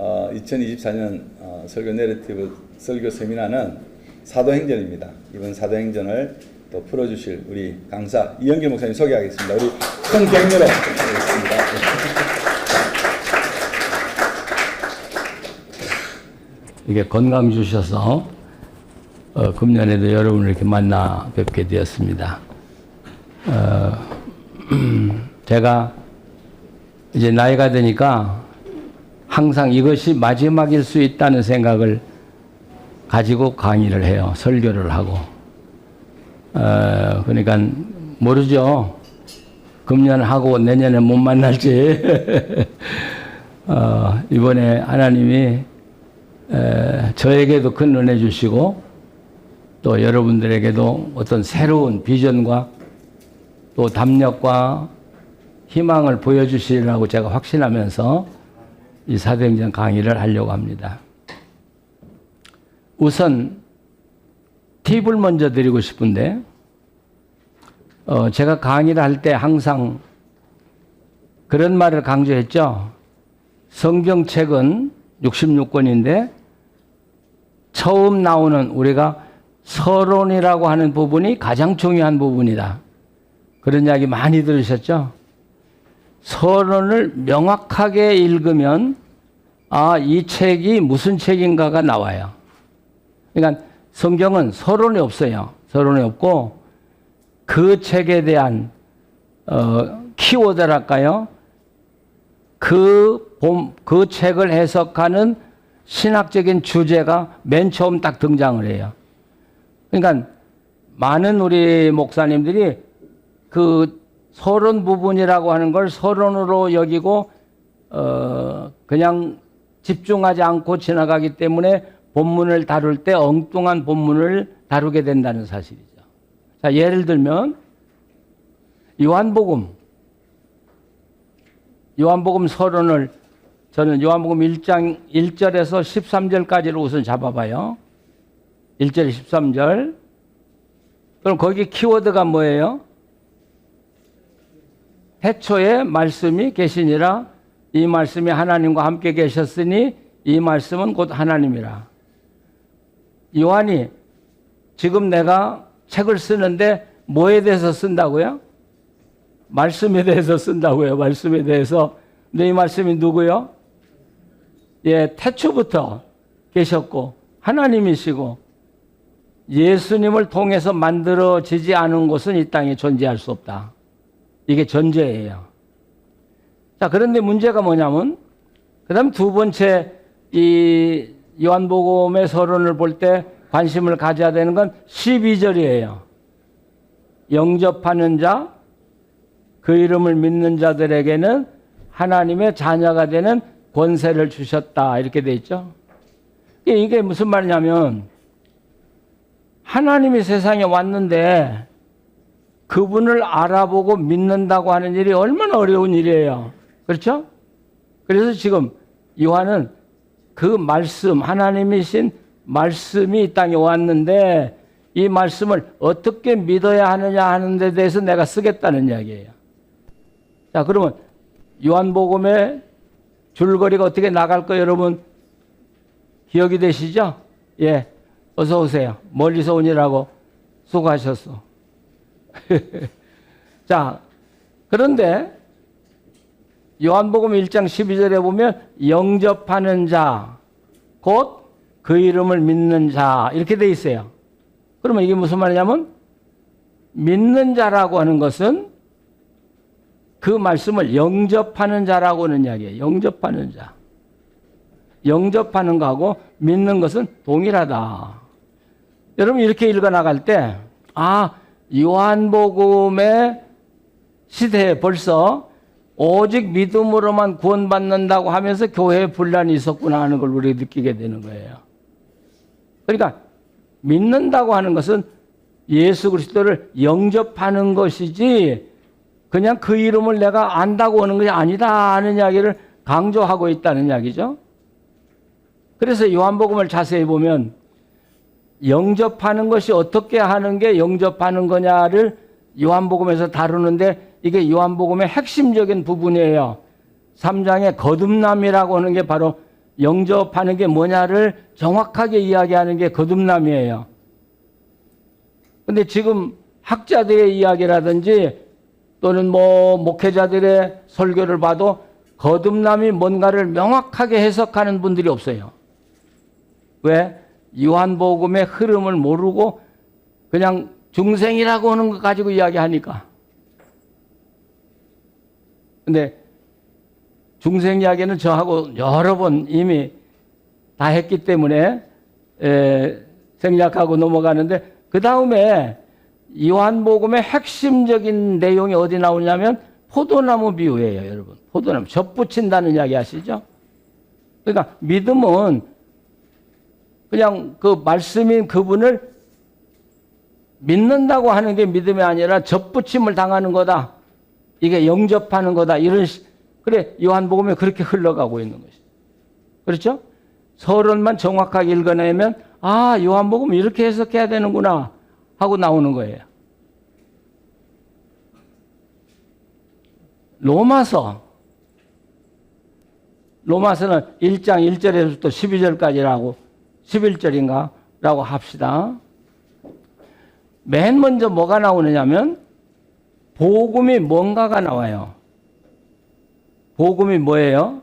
2024년 설교 내러티브 설교 세미나는 사도행전입니다. 이번 사도행전을 또 풀어주실 우리 강사 이영길 목사님 소개하겠습니다. 우리 큰 격려로 하겠습니다. 이게 건강 주셔서 금년에도 여러분을 이렇게 만나 뵙게 되었습니다. 제가 이제 나이가 드니까 항상 이것이 마지막일 수 있다는 생각을 가지고 강의를 해요. 설교를 하고. 그러니까 모르죠. 금년 하고 내년에 못 만날지. 이번에 하나님이 저에게도 큰 은혜 주시고 또 여러분들에게도 어떤 새로운 비전과 또 담력과 희망을 보여주시리라고 제가 확신하면서 이 사도행전 강의를 하려고 합니다. 우선 팁을 먼저 드리고 싶은데 제가 강의를 할 때 항상 그런 말을 강조했죠. 성경책은 66권인데 처음 나오는 우리가 서론이라고 하는 부분이 가장 중요한 부분이다. 그런 이야기 많이 들으셨죠? 서론을 명확하게 읽으면 이 책이 무슨 책인가가 나와요. 그러니까 성경은 서론이 없어요. 서론이 없고 그 책에 대한 키워드랄까요? 그 책을 해석하는 신학적인 주제가 맨 처음 딱 등장을 해요. 그러니까 많은 우리 목사님들이 그 서론 부분이라고 하는 걸 서론으로 여기고 그냥 집중하지 않고 지나가기 때문에 본문을 다룰 때 엉뚱한 본문을 다루게 된다는 사실이죠. 자, 예를 들면 요한복음 서론을 저는 요한복음 1장 1절에서 13절까지를 우선 잡아봐요. 1절 13절. 그럼 거기 키워드가 뭐예요? 태초에 말씀이 계시니라. 이 말씀이 하나님과 함께 계셨으니 이 말씀은 곧 하나님이라. 요한이 지금 내가 책을 쓰는데 뭐에 대해서 쓴다고요? 말씀에 대해서 쓴다고요. 말씀에 대해서. 근데 이 말씀이 누구요? 예, 태초부터 계셨고 하나님이시고 예수님을 통해서 만들어지지 않은 것은 이 땅에 존재할 수 없다. 이게 전제예요. 자, 그런데 문제가 뭐냐면 그 다음 두 번째 이 요한복음의 서론을 볼 때 관심을 가져야 되는 건 12절이에요. 영접하는 자, 그 이름을 믿는 자들에게는 하나님의 자녀가 되는 권세를 주셨다. 이렇게 돼 있죠. 이게 무슨 말이냐면 하나님이 세상에 왔는데 그분을 알아보고 믿는다고 하는 일이 얼마나 어려운 일이에요. 그렇죠? 그래서 지금 요한은 그 말씀, 하나님이신 말씀이 이 땅에 왔는데 이 말씀을 어떻게 믿어야 하느냐 하는 데 대해서 내가 쓰겠다는 이야기예요. 자, 그러면 요한복음의 줄거리가 어떻게 나갈까 여러분 기억이 되시죠? 예, 어서 오세요. 멀리서 오니라고 수고하셨어. 자, 그런데 요한복음 1장 12절에 보면 영접하는 자, 곧 그 이름을 믿는 자 이렇게 돼 있어요. 그러면 이게 무슨 말이냐면 믿는 자라고 하는 것은 그 말씀을 영접하는 자라고 하는 이야기예요. 영접하는 자. 영접하는 거하고 믿는 것은 동일하다. 여러분 이렇게 읽어나갈 때 요한복음의 시대에 벌써 오직 믿음으로만 구원받는다고 하면서 교회에 분란이 있었구나 하는 걸 우리가 느끼게 되는 거예요. 그러니까 믿는다고 하는 것은 예수 그리스도를 영접하는 것이지 그냥 그 이름을 내가 안다고 하는 것이 아니다 하는 이야기를 강조하고 있다는 이야기죠. 그래서 요한복음을 자세히 보면 영접하는 것이 어떻게 하는 게 영접하는 거냐를 요한복음에서 다루는데 이게 요한복음의 핵심적인 부분이에요. 3장의 거듭남이라고 하는 게 바로 영접하는 게 뭐냐를 정확하게 이야기하는 게 거듭남이에요. 근데 지금 학자들의 이야기라든지 또는 뭐 목회자들의 설교를 봐도 거듭남이 뭔가를 명확하게 해석하는 분들이 없어요. 왜? 요한복음의 흐름을 모르고 그냥 중생이라고 하는 것 가지고 이야기하니까. 근데 중생 이야기는 저하고 여러 번 이미 다 했기 때문에 생략하고 넘어가는데, 그 다음에 요한복음의 핵심적인 내용이 어디 나오냐면 포도나무 비유예요, 여러분. 포도나무 접붙인다는 이야기 아시죠? 그러니까 믿음은 그냥 그 말씀인 그분을 믿는다고 하는 게 믿음이 아니라 접붙임을 당하는 거다. 이게 영접하는 거다. 그래, 요한복음에 그렇게 흘러가고 있는 것이죠. 그렇죠? 서론만 정확하게 읽어내면, 아, 요한복음 이렇게 해석해야 되는구나 하고 나오는 거예요. 로마서는 1장 1절에서부터 12절까지라고, 11절인가? 라고 합시다. 맨 먼저 뭐가 나오느냐면, 복음이 뭔가가 나와요. 복음이 뭐예요?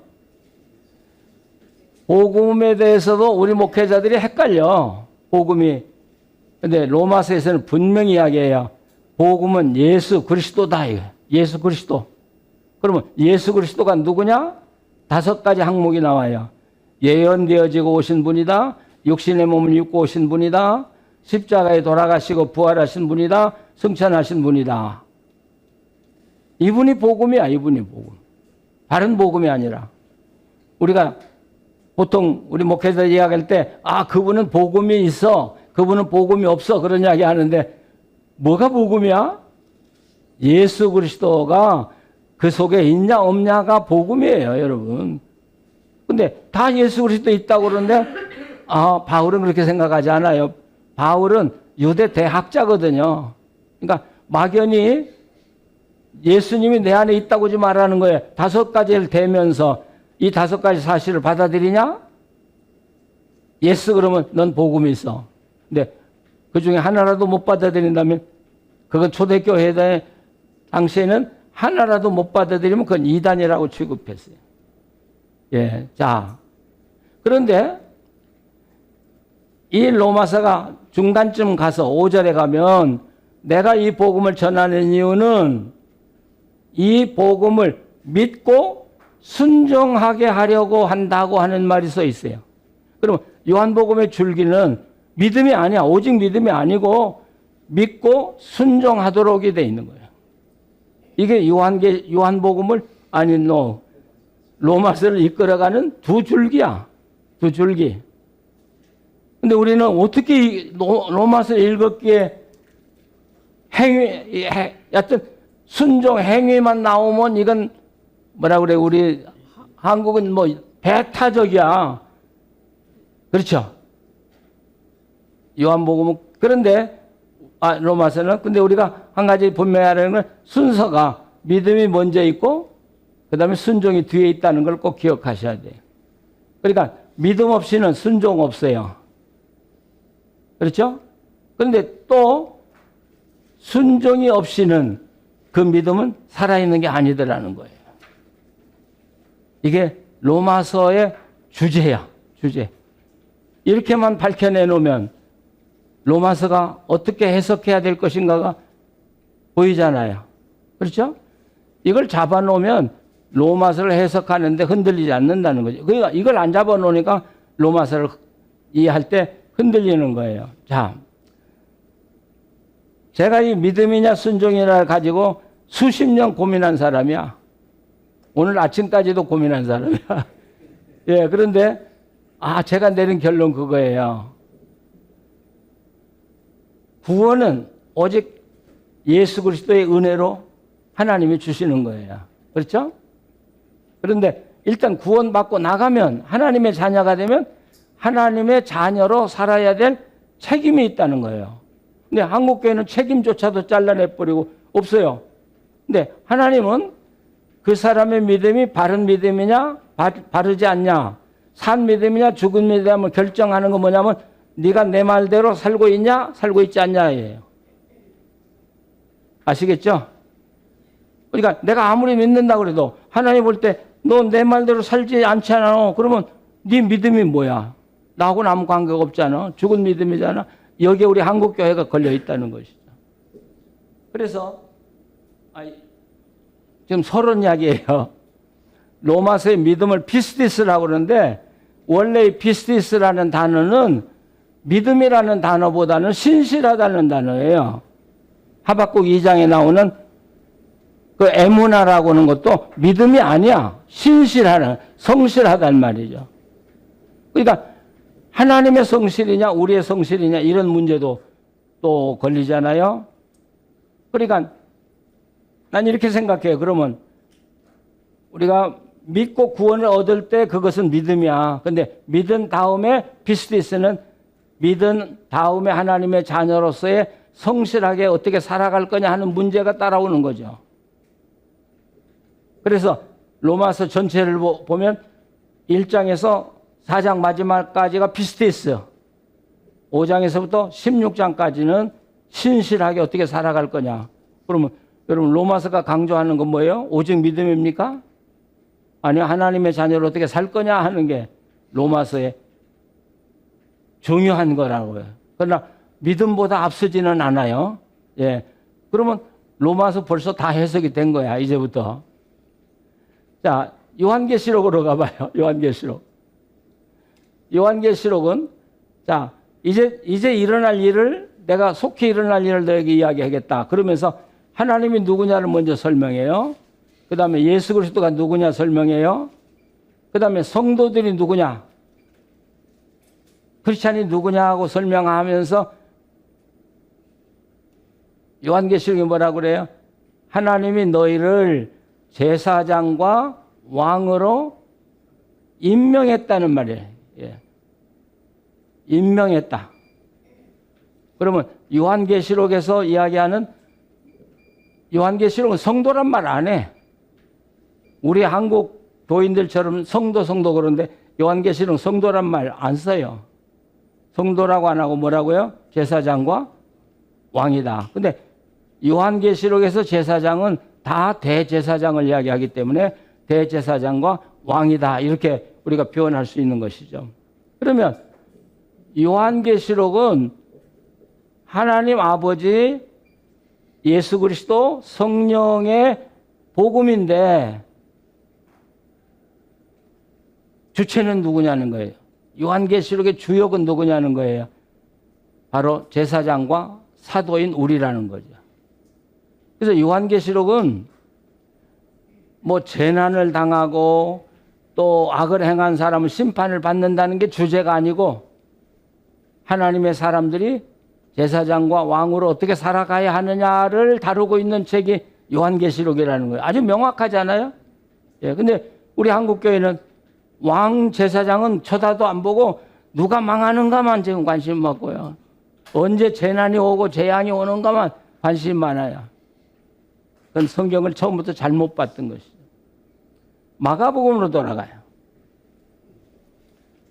복음에 대해서도 우리 목회자들이 헷갈려. 복음이. 근데 로마서에서는 분명히 이야기해요. 복음은 예수 그리스도다. 예수 그리스도. 그러면 예수 그리스도가 누구냐? 5가지 항목이 나와요. 예언되어지고 오신 분이다. 육신의 몸을 입고 오신 분이다. 십자가에 돌아가시고 부활하신 분이다. 승천하신 분이다. 이분이 복음이야. 이분이 복음. 다른 복음이 아니라. 우리가 보통 우리 목회자 이야기할 때, 아, 그분은 복음이 있어, 그분은 복음이 없어, 그런 이야기 하는데, 뭐가 복음이야? 예수 그리스도가 그 속에 있냐 없냐가 복음이에요, 여러분. 근데 다 예수 그리스도 있다고 그러는데, 아, 바울은 그렇게 생각하지 않아요. 바울은 유대 대학자거든요. 그러니까 막연히 예수님이 내 안에 있다고지 말하는 거예요. 5가지를 대면서 이 5가지 사실을 받아들이냐? 예스 그러면 넌 복음이 있어. 근데 그 중에 하나라도 못 받아들인다면, 그건 초대교회 당시에는 하나라도 못 받아들이면 그건 이단이라고 취급했어요. 예, 자. 그런데 이 로마서가 중간쯤 가서 5절에 가면, 내가 이 복음을 전하는 이유는 이 복음을 믿고 순종하게 하려고 한다고 하는 말이 써 있어요. 그러면 요한복음의 줄기는 믿음이 아니야. 오직 믿음이 아니고 믿고 순종하도록이 돼 있는 거예요. 이게 요한복음을, 로마서를 이끌어가는 두 줄기야. 두 줄기. 근데 우리는 어떻게 로마서 읽었기에 여튼 순종 행위만 나오면 이건 뭐라 그래, 우리 한국은 뭐 배타적이야. 그렇죠? 요한복음은. 그런데 로마서는, 근데 우리가 한 가지 분명히 알아야 하는 건 순서가 믿음이 먼저 있고 그 다음에 순종이 뒤에 있다는 걸 꼭 기억하셔야 돼요. 그러니까 믿음 없이는 순종 없어요. 그렇죠? 그런데 또 순종이 없이는 그 믿음은 살아있는 게 아니더라는 거예요. 이게 로마서의 주제야, 주제. 이렇게만 밝혀내놓으면 로마서가 어떻게 해석해야 될 것인가가 보이잖아요. 그렇죠? 이걸 잡아놓으면 로마서를 해석하는데 흔들리지 않는다는 거죠. 그러니까 이걸 안 잡아놓으니까 로마서를 이해할 때 흔들리는 거예요. 자, 제가 이 믿음이냐 순종이냐를 가지고 수십 년 고민한 사람이야. 오늘 아침까지도 고민한 사람이야. 예, 그런데 제가 내린 결론 그거예요. 구원은 오직 예수 그리스도의 은혜로 하나님이 주시는 거예요. 그렇죠? 그런데 일단 구원받고 나가면, 하나님의 자녀가 되면 하나님의 자녀로 살아야 될 책임이 있다는 거예요. 근데 한국교회는 책임조차도 잘라내버리고 없어요. 근데 하나님은 그 사람의 믿음이 바른 믿음이냐, 바르지 않냐, 산 믿음이냐 죽은 믿음이냐 결정하는 건 뭐냐면 네가 내 말대로 살고 있냐 살고 있지 않냐예요. 아시겠죠? 그러니까 내가 아무리 믿는다 그래도 하나님 볼 때 너 내 말대로 살지 않잖아. 그러면 네 믿음이 뭐야? 나하고는 아무 관계가 없잖아. 죽은 믿음이잖아. 여기에 우리 한국교회가 걸려 있다는 것이죠. 그래서 지금 서론 이야기예요. 로마서의 믿음을 피스티스라고 그러는데 원래 이 피스티스라는 단어는 믿음이라는 단어보다는 신실하다는 단어예요. 하박국 2장에 나오는 그 에무나라고 하는 것도 믿음이 아니야. 신실하는, 성실하단 말이죠. 그러니까 하나님의 성실이냐 우리의 성실이냐 이런 문제도 또 걸리잖아요. 그러니까 난 이렇게 생각해요. 그러면 우리가 믿고 구원을 얻을 때 그것은 믿음이야. 근데 믿은 다음에 피스티스는 믿은 다음에 하나님의 자녀로서의 성실하게 어떻게 살아갈 거냐 하는 문제가 따라오는 거죠. 그래서 로마서 전체를 보면 1장에서 4장 마지막까지가 피스티스, 5장에서부터 16장까지는 신실하게 어떻게 살아갈 거냐. 그러면 여러분 로마서가 강조하는 건 뭐예요? 오직 믿음입니까? 아니요, 하나님의 자녀로 어떻게 살 거냐 하는 게 로마서의 중요한 거라고요. 그러나 믿음보다 앞서지는 않아요. 예. 그러면 로마서 벌써 다 해석이 된 거야, 이제부터. 자, 요한계시록으로 가봐요. 요한계시록. 요한계시록은, 자, 이제 일어날 일을, 내가 속히 일어날 일을 너에게 이야기하겠다. 그러면서 하나님이 누구냐를 먼저 설명해요. 그 다음에 예수 그리스도가 누구냐 설명해요. 그 다음에 성도들이 누구냐, 크리스찬이 누구냐고 설명하면서 요한계시록이 뭐라고 그래요? 하나님이 너희를 제사장과 왕으로 임명했다는 말이에요. 예. 임명했다. 그러면 요한계시록에서 이야기하는, 요한계시록은 성도란 말 안 해. 우리 한국 교인들처럼 성도 그러는데 요한계시록은 성도란 말 안 써요. 성도라고 안 하고 뭐라고요? 제사장과 왕이다. 근데 요한계시록에서 제사장은 다 대제사장을 이야기하기 때문에 대제사장과 왕이다. 이렇게 우리가 표현할 수 있는 것이죠. 그러면 요한계시록은 하나님 아버지, 예수 그리스도, 성령의 복음인데 주체는 누구냐는 거예요. 요한계시록의 주역은 누구냐는 거예요. 바로 제사장과 사도인 우리라는 거죠. 그래서 요한계시록은 뭐 재난을 당하고 또 악을 행한 사람은 심판을 받는다는 게 주제가 아니고 하나님의 사람들이 제사장과 왕으로 어떻게 살아가야 하느냐를 다루고 있는 책이 요한계시록이라는 거예요. 아주 명확하잖아요. 예, 근데 우리 한국교회는 왕 제사장은 쳐다도 안 보고 누가 망하는가만 지금 관심 받고요. 언제 재난이 오고 재앙이 오는가만 관심 많아요. 그건 성경을 처음부터 잘못 봤던 것이죠. 마가복음으로 돌아가요.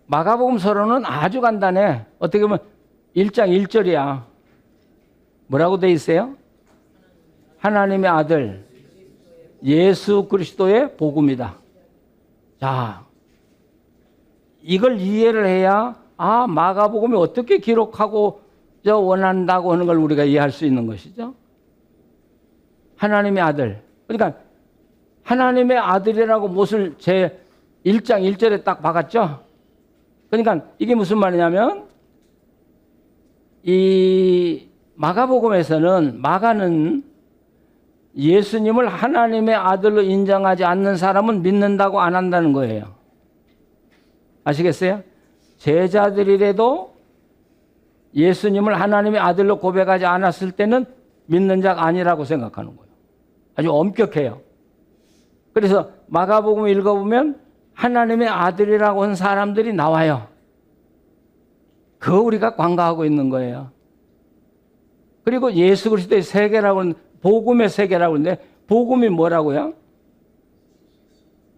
마가복음 서론은 아주 간단해. 어떻게 보면 1장 1절이야. 뭐라고 돼 있어요? 하나님의 아들 예수 그리스도의 복음이다. 자, 이걸 이해를 해야 마가복음이 어떻게 기록하고 원한다고 하는 걸 우리가 이해할 수 있는 것이죠. 하나님의 아들. 그러니까 하나님의 아들이라고 못을 제 1장 1절에 딱 박았죠. 그러니까 이게 무슨 말이냐면 이 마가복음에서는 마가는 예수님을 하나님의 아들로 인정하지 않는 사람은 믿는다고 안 한다는 거예요. 아시겠어요? 제자들이라도 예수님을 하나님의 아들로 고백하지 않았을 때는 믿는 자가 아니라고 생각하는 거예요. 아주 엄격해요. 그래서 마가복음 읽어보면 하나님의 아들이라고 한 사람들이 나와요. 그거 우리가 관가하고 있는 거예요. 그리고 예수 그리스도의 세계라고 하는, 복음의 세계라고 하는데 복음이 뭐라고요?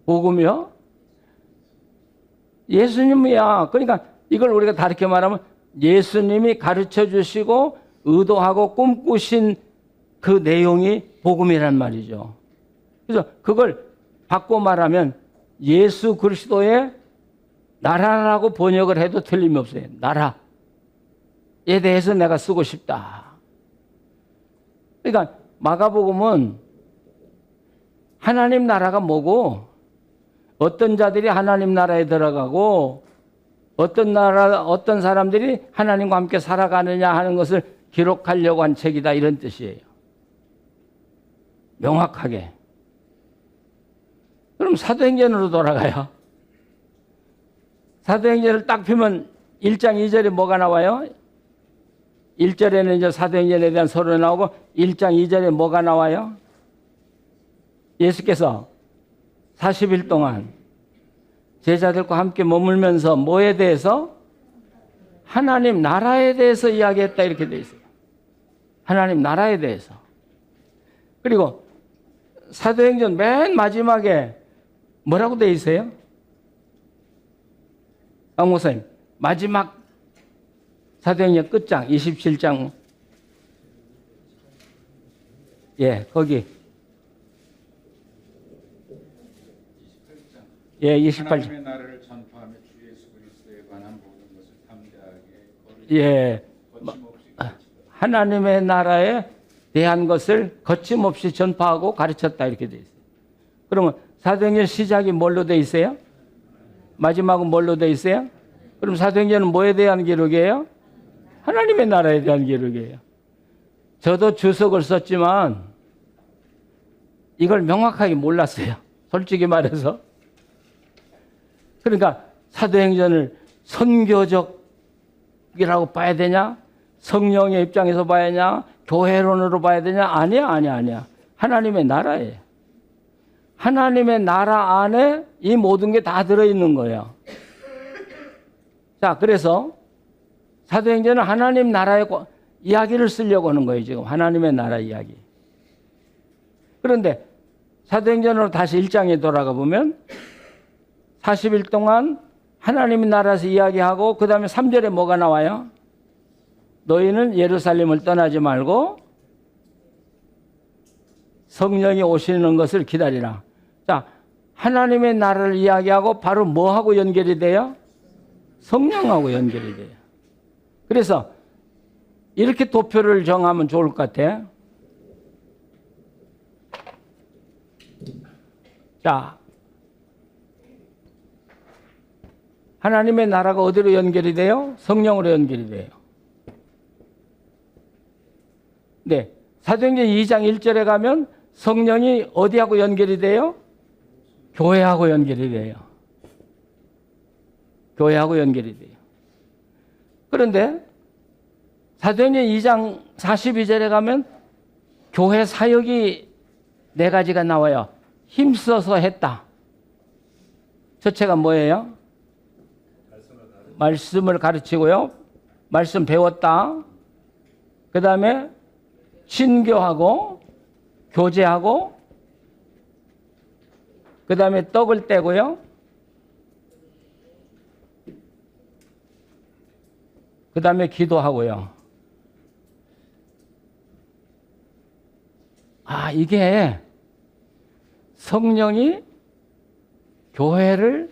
복음이요? 예수님이야. 그러니까 이걸 우리가 다르게 말하면 예수님이 가르쳐 주시고 의도하고 꿈꾸신 그 내용이 복음이란 말이죠. 그래서 그걸 바꿔 말하면 예수 그리스도의 나라라고 번역을 해도 틀림이 없어요. 나라에 대해서 내가 쓰고 싶다. 그러니까 마가복음은 하나님 나라가 뭐고 어떤 자들이 하나님 나라에 들어가고 어떤 사람들이 하나님과 함께 살아가느냐 하는 것을 기록하려고 한 책이다 이런 뜻이에요. 명확하게. 그럼 사도행전으로 돌아가요. 사도행전을 딱 펴면 1장 2절에 뭐가 나와요? 1절에는 이제 사도행전에 대한 서론이 나오고 1장 2절에 뭐가 나와요? 예수께서 40일 동안 제자들과 함께 머물면서 뭐에 대해서? 하나님 나라에 대해서 이야기했다 이렇게 되어 있어요. 하나님 나라에 대해서. 그리고 사도행전 맨 마지막에 뭐라고 되어 있어요? 강 목사님, 마지막 사도행전 끝장 27장 예, 거기 예, 28장 하나님의 나라를 전파하며 주 예수 그리스도에 관한 모든 것을 담대하게 예, 거침없이 가르치더라. 하나님의 나라에 대한 것을 거침없이 전파하고 가르쳤다 이렇게 되어 있어요. 그러면 사도행전 시작이 뭘로 되어 있어요? 마지막은 뭘로 되어 있어요? 그럼 사도행전은 뭐에 대한 기록이에요? 하나님의 나라에 대한 기록이에요. 저도 주석을 썼지만 이걸 명확하게 몰랐어요. 솔직히 말해서. 그러니까 사도행전을 선교적이라고 봐야 되냐? 성령의 입장에서 봐야 되냐? 교회론으로 봐야 되냐? 아니야. 하나님의 나라예요. 하나님의 나라 안에 이 모든 게 다 들어있는 거예요. 자, 그래서 사도행전은 하나님 나라의 이야기를 쓰려고 하는 거예요, 지금. 하나님의 나라 이야기. 그런데 사도행전으로 다시 1장에 돌아가 보면 40일 동안 하나님의 나라에서 이야기하고 그 다음에 3절에 뭐가 나와요? 너희는 예루살렘을 떠나지 말고 성령이 오시는 것을 기다리라. 자, 하나님의 나라를 이야기하고 바로 뭐하고 연결이 돼요? 성령하고 연결이 돼요. 그래서 이렇게 도표를 정하면 좋을 것 같아. 자, 하나님의 나라가 어디로 연결이 돼요? 성령으로 연결이 돼요. 네, 사도행전 2장 1절에 가면 성령이 어디하고 연결이 돼요? 교회하고 연결이 돼요. 교회하고 연결이 돼요. 그런데 사도행전 2장 42절에 가면 교회 사역이 4가지가 나와요. 힘써서 했다. 첫째가 뭐예요? 말씀을 가르치고요. 말씀 배웠다. 그 다음에 신교하고 교제하고 그 다음에 떡을 떼고요. 그 다음에 기도하고요. 아, 이게 성령이 교회를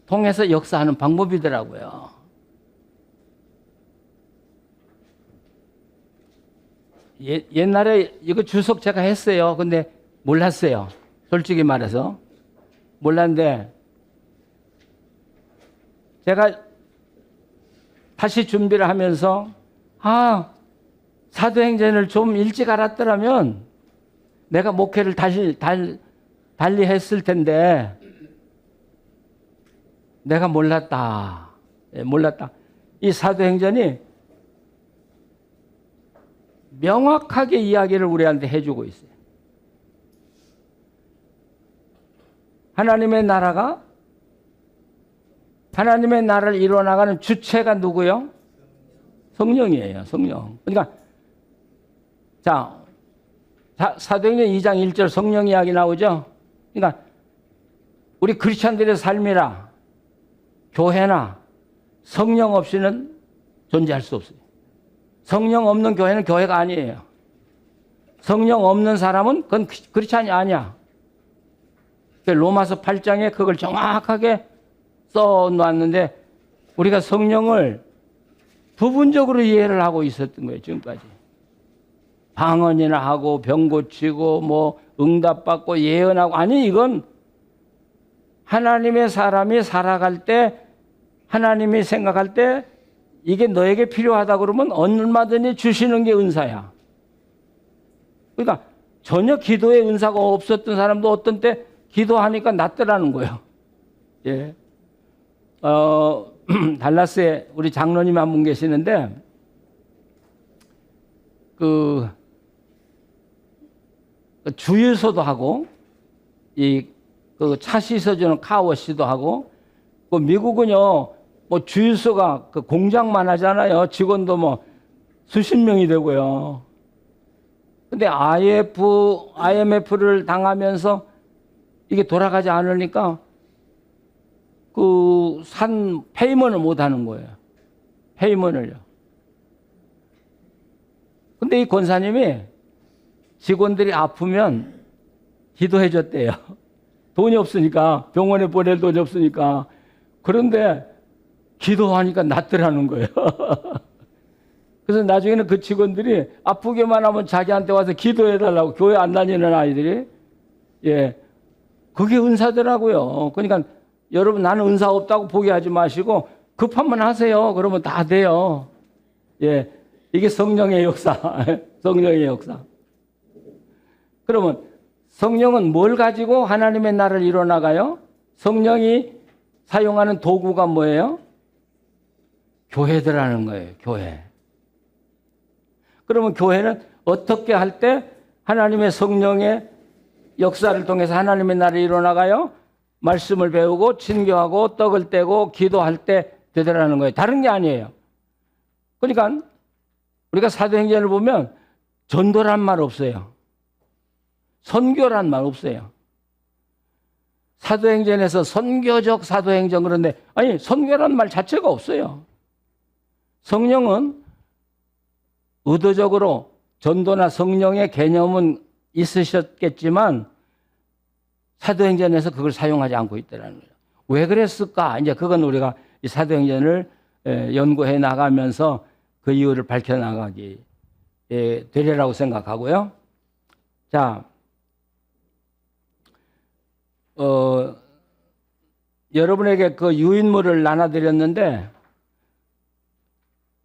통해서 역사하는 방법이더라고요. 옛날에 이거 주석 제가 했어요. 근데 몰랐어요. 솔직히 말해서. 몰랐는데 제가 다시 준비를 하면서 사도행전을 좀 일찍 알았더라면 내가 목회를 달리 했을 텐데 내가 몰랐다. 몰랐다. 이 사도행전이 명확하게 이야기를 우리한테 해주고 있어요. 하나님의 나라를 이루어나가는 주체가 누구요? 성령이에요. 성령. 그러니까 자, 사도행전 2장 1절 성령 이야기 나오죠? 그러니까 우리 크리스찬들의 삶이라 교회나 성령 없이는 존재할 수 없어요. 성령 없는 교회는 교회가 아니에요. 성령 없는 사람은 그건 크리스찬이 아니야. 로마서 8장에 그걸 정확하게 써놨는데 우리가 성령을 부분적으로 이해를 하고 있었던 거예요. 지금까지. 방언이나 하고 병 고치고 뭐 응답받고 예언하고 아니 이건 하나님의 사람이 살아갈 때 하나님이 생각할 때 이게 너에게 필요하다 그러면 얼마든지 주시는 게 은사야. 그러니까 전혀 기도의 은사가 없었던 사람도 어떤 때 기도하니까 낫더라는 거예요. 예. 달라스에 우리 장로님 한 분 계시는데 그 주유소도 하고 그 차 씻어주는 카워시도 하고 그 미국은요 뭐 주유소가 그 공장만 하잖아요. 직원도 뭐 수십 명이 되고요. 근데 IMF를 당하면서 이게 돌아가지 않으니까 그 산 페이먼을 못 하는 거예요. 페이먼을요. 근데 이 권사님이 직원들이 아프면 기도해 줬대요. 돈이 없으니까 병원에 보낼 돈이 없으니까. 그런데 기도하니까 낫더라는 거예요. 그래서 나중에는 그 직원들이 아프기만 하면 자기한테 와서 기도해 달라고 교회 안 다니는 아이들이 예 그게 은사더라고요. 그러니까 여러분 나는 은사 없다고 포기하지 마시고 급하면 하세요. 그러면 다 돼요. 예 이게 성령의 역사. 성령의 역사. 그러면 성령은 뭘 가지고 하나님의 나라를 이뤄나가요? 성령이 사용하는 도구가 뭐예요? 교회들하는 거예요. 교회. 그러면 교회는 어떻게 할 때 하나님의 성령의 역사를 통해서 하나님의 나라를 이뤄나가요? 말씀을 배우고 친교하고 떡을 떼고 기도할 때 되더라는 거예요. 다른 게 아니에요. 그러니까 우리가 사도행전을 보면 전도란 말 없어요. 선교란 말 없어요. 사도행전에서 선교적 사도행전 그런데 아니 선교란 말 자체가 없어요. 성령은 의도적으로 전도나 성령의 개념은 있으셨겠지만 사도행전에서 그걸 사용하지 않고 있다는 거예요. 왜 그랬을까? 이제 그건 우리가 이 사도행전을 연구해 나가면서 그 이유를 밝혀 나가기 되리라고 생각하고요. 자, 여러분에게 그 유인물을 나눠드렸는데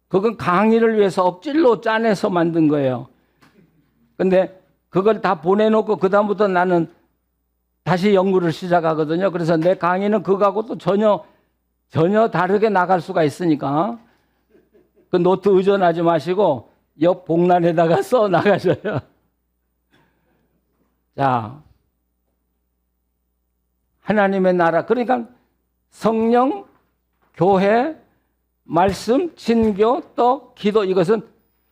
그건 강의를 위해서 억지로 짜내서 만든 거예요. 근데 그걸 다 보내놓고 그다음부터 나는 다시 연구를 시작하거든요. 그래서 내 강의는 그거하고 또 전혀 다르게 나갈 수가 있으니까 그 노트 의존하지 마시고 옆 복란에다가 써 나가셔요. 자, 하나님의 나라. 그러니까 성령, 교회, 말씀, 친교, 또 기도 이것은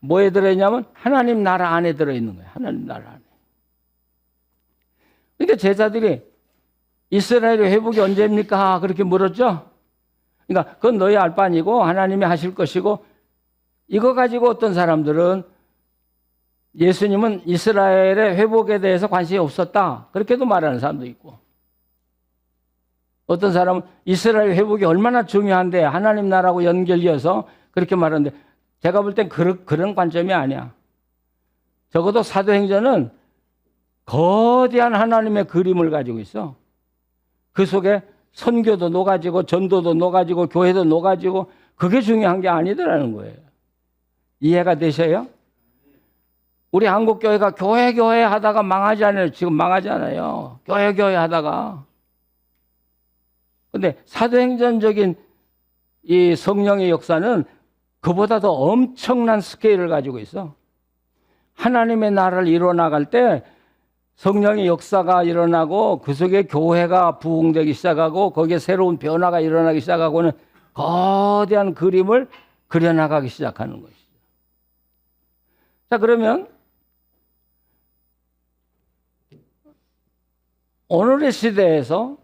뭐에 들어있냐면 하나님 나라 안에 들어있는 거예요. 하나님 나라 안에. 그러니까 제자들이 이스라엘의 회복이 언제입니까? 그렇게 물었죠. 그러니까 그건 너희 알 바 아니고 하나님이 하실 것이고 이거 가지고 어떤 사람들은 예수님은 이스라엘의 회복에 대해서 관심이 없었다. 그렇게도 말하는 사람도 있고 어떤 사람은 이스라엘 회복이 얼마나 중요한데 하나님 나라하고 연결되어서 그렇게 말하는데 제가 볼 땐 그런 관점이 아니야. 적어도 사도행전은 거대한 하나님의 그림을 가지고 있어. 그 속에 선교도 녹아지고 전도도 녹아지고 교회도 녹아지고 그게 중요한 게 아니더라는 거예요. 이해가 되셔요? 우리 한국교회가 교회 하다가 망하지 않아요. 지금 망하지 않아요. 교회 하다가. 근데 사도행전적인 이 성령의 역사는 그보다 더 엄청난 스케일을 가지고 있어. 하나님의 나라를 이뤄나갈 때 성령의 역사가 일어나고 그 속에 교회가 부흥되기 시작하고 거기에 새로운 변화가 일어나기 시작하고는 거대한 그림을 그려나가기 시작하는 것이죠. 자, 그러면 오늘의 시대에서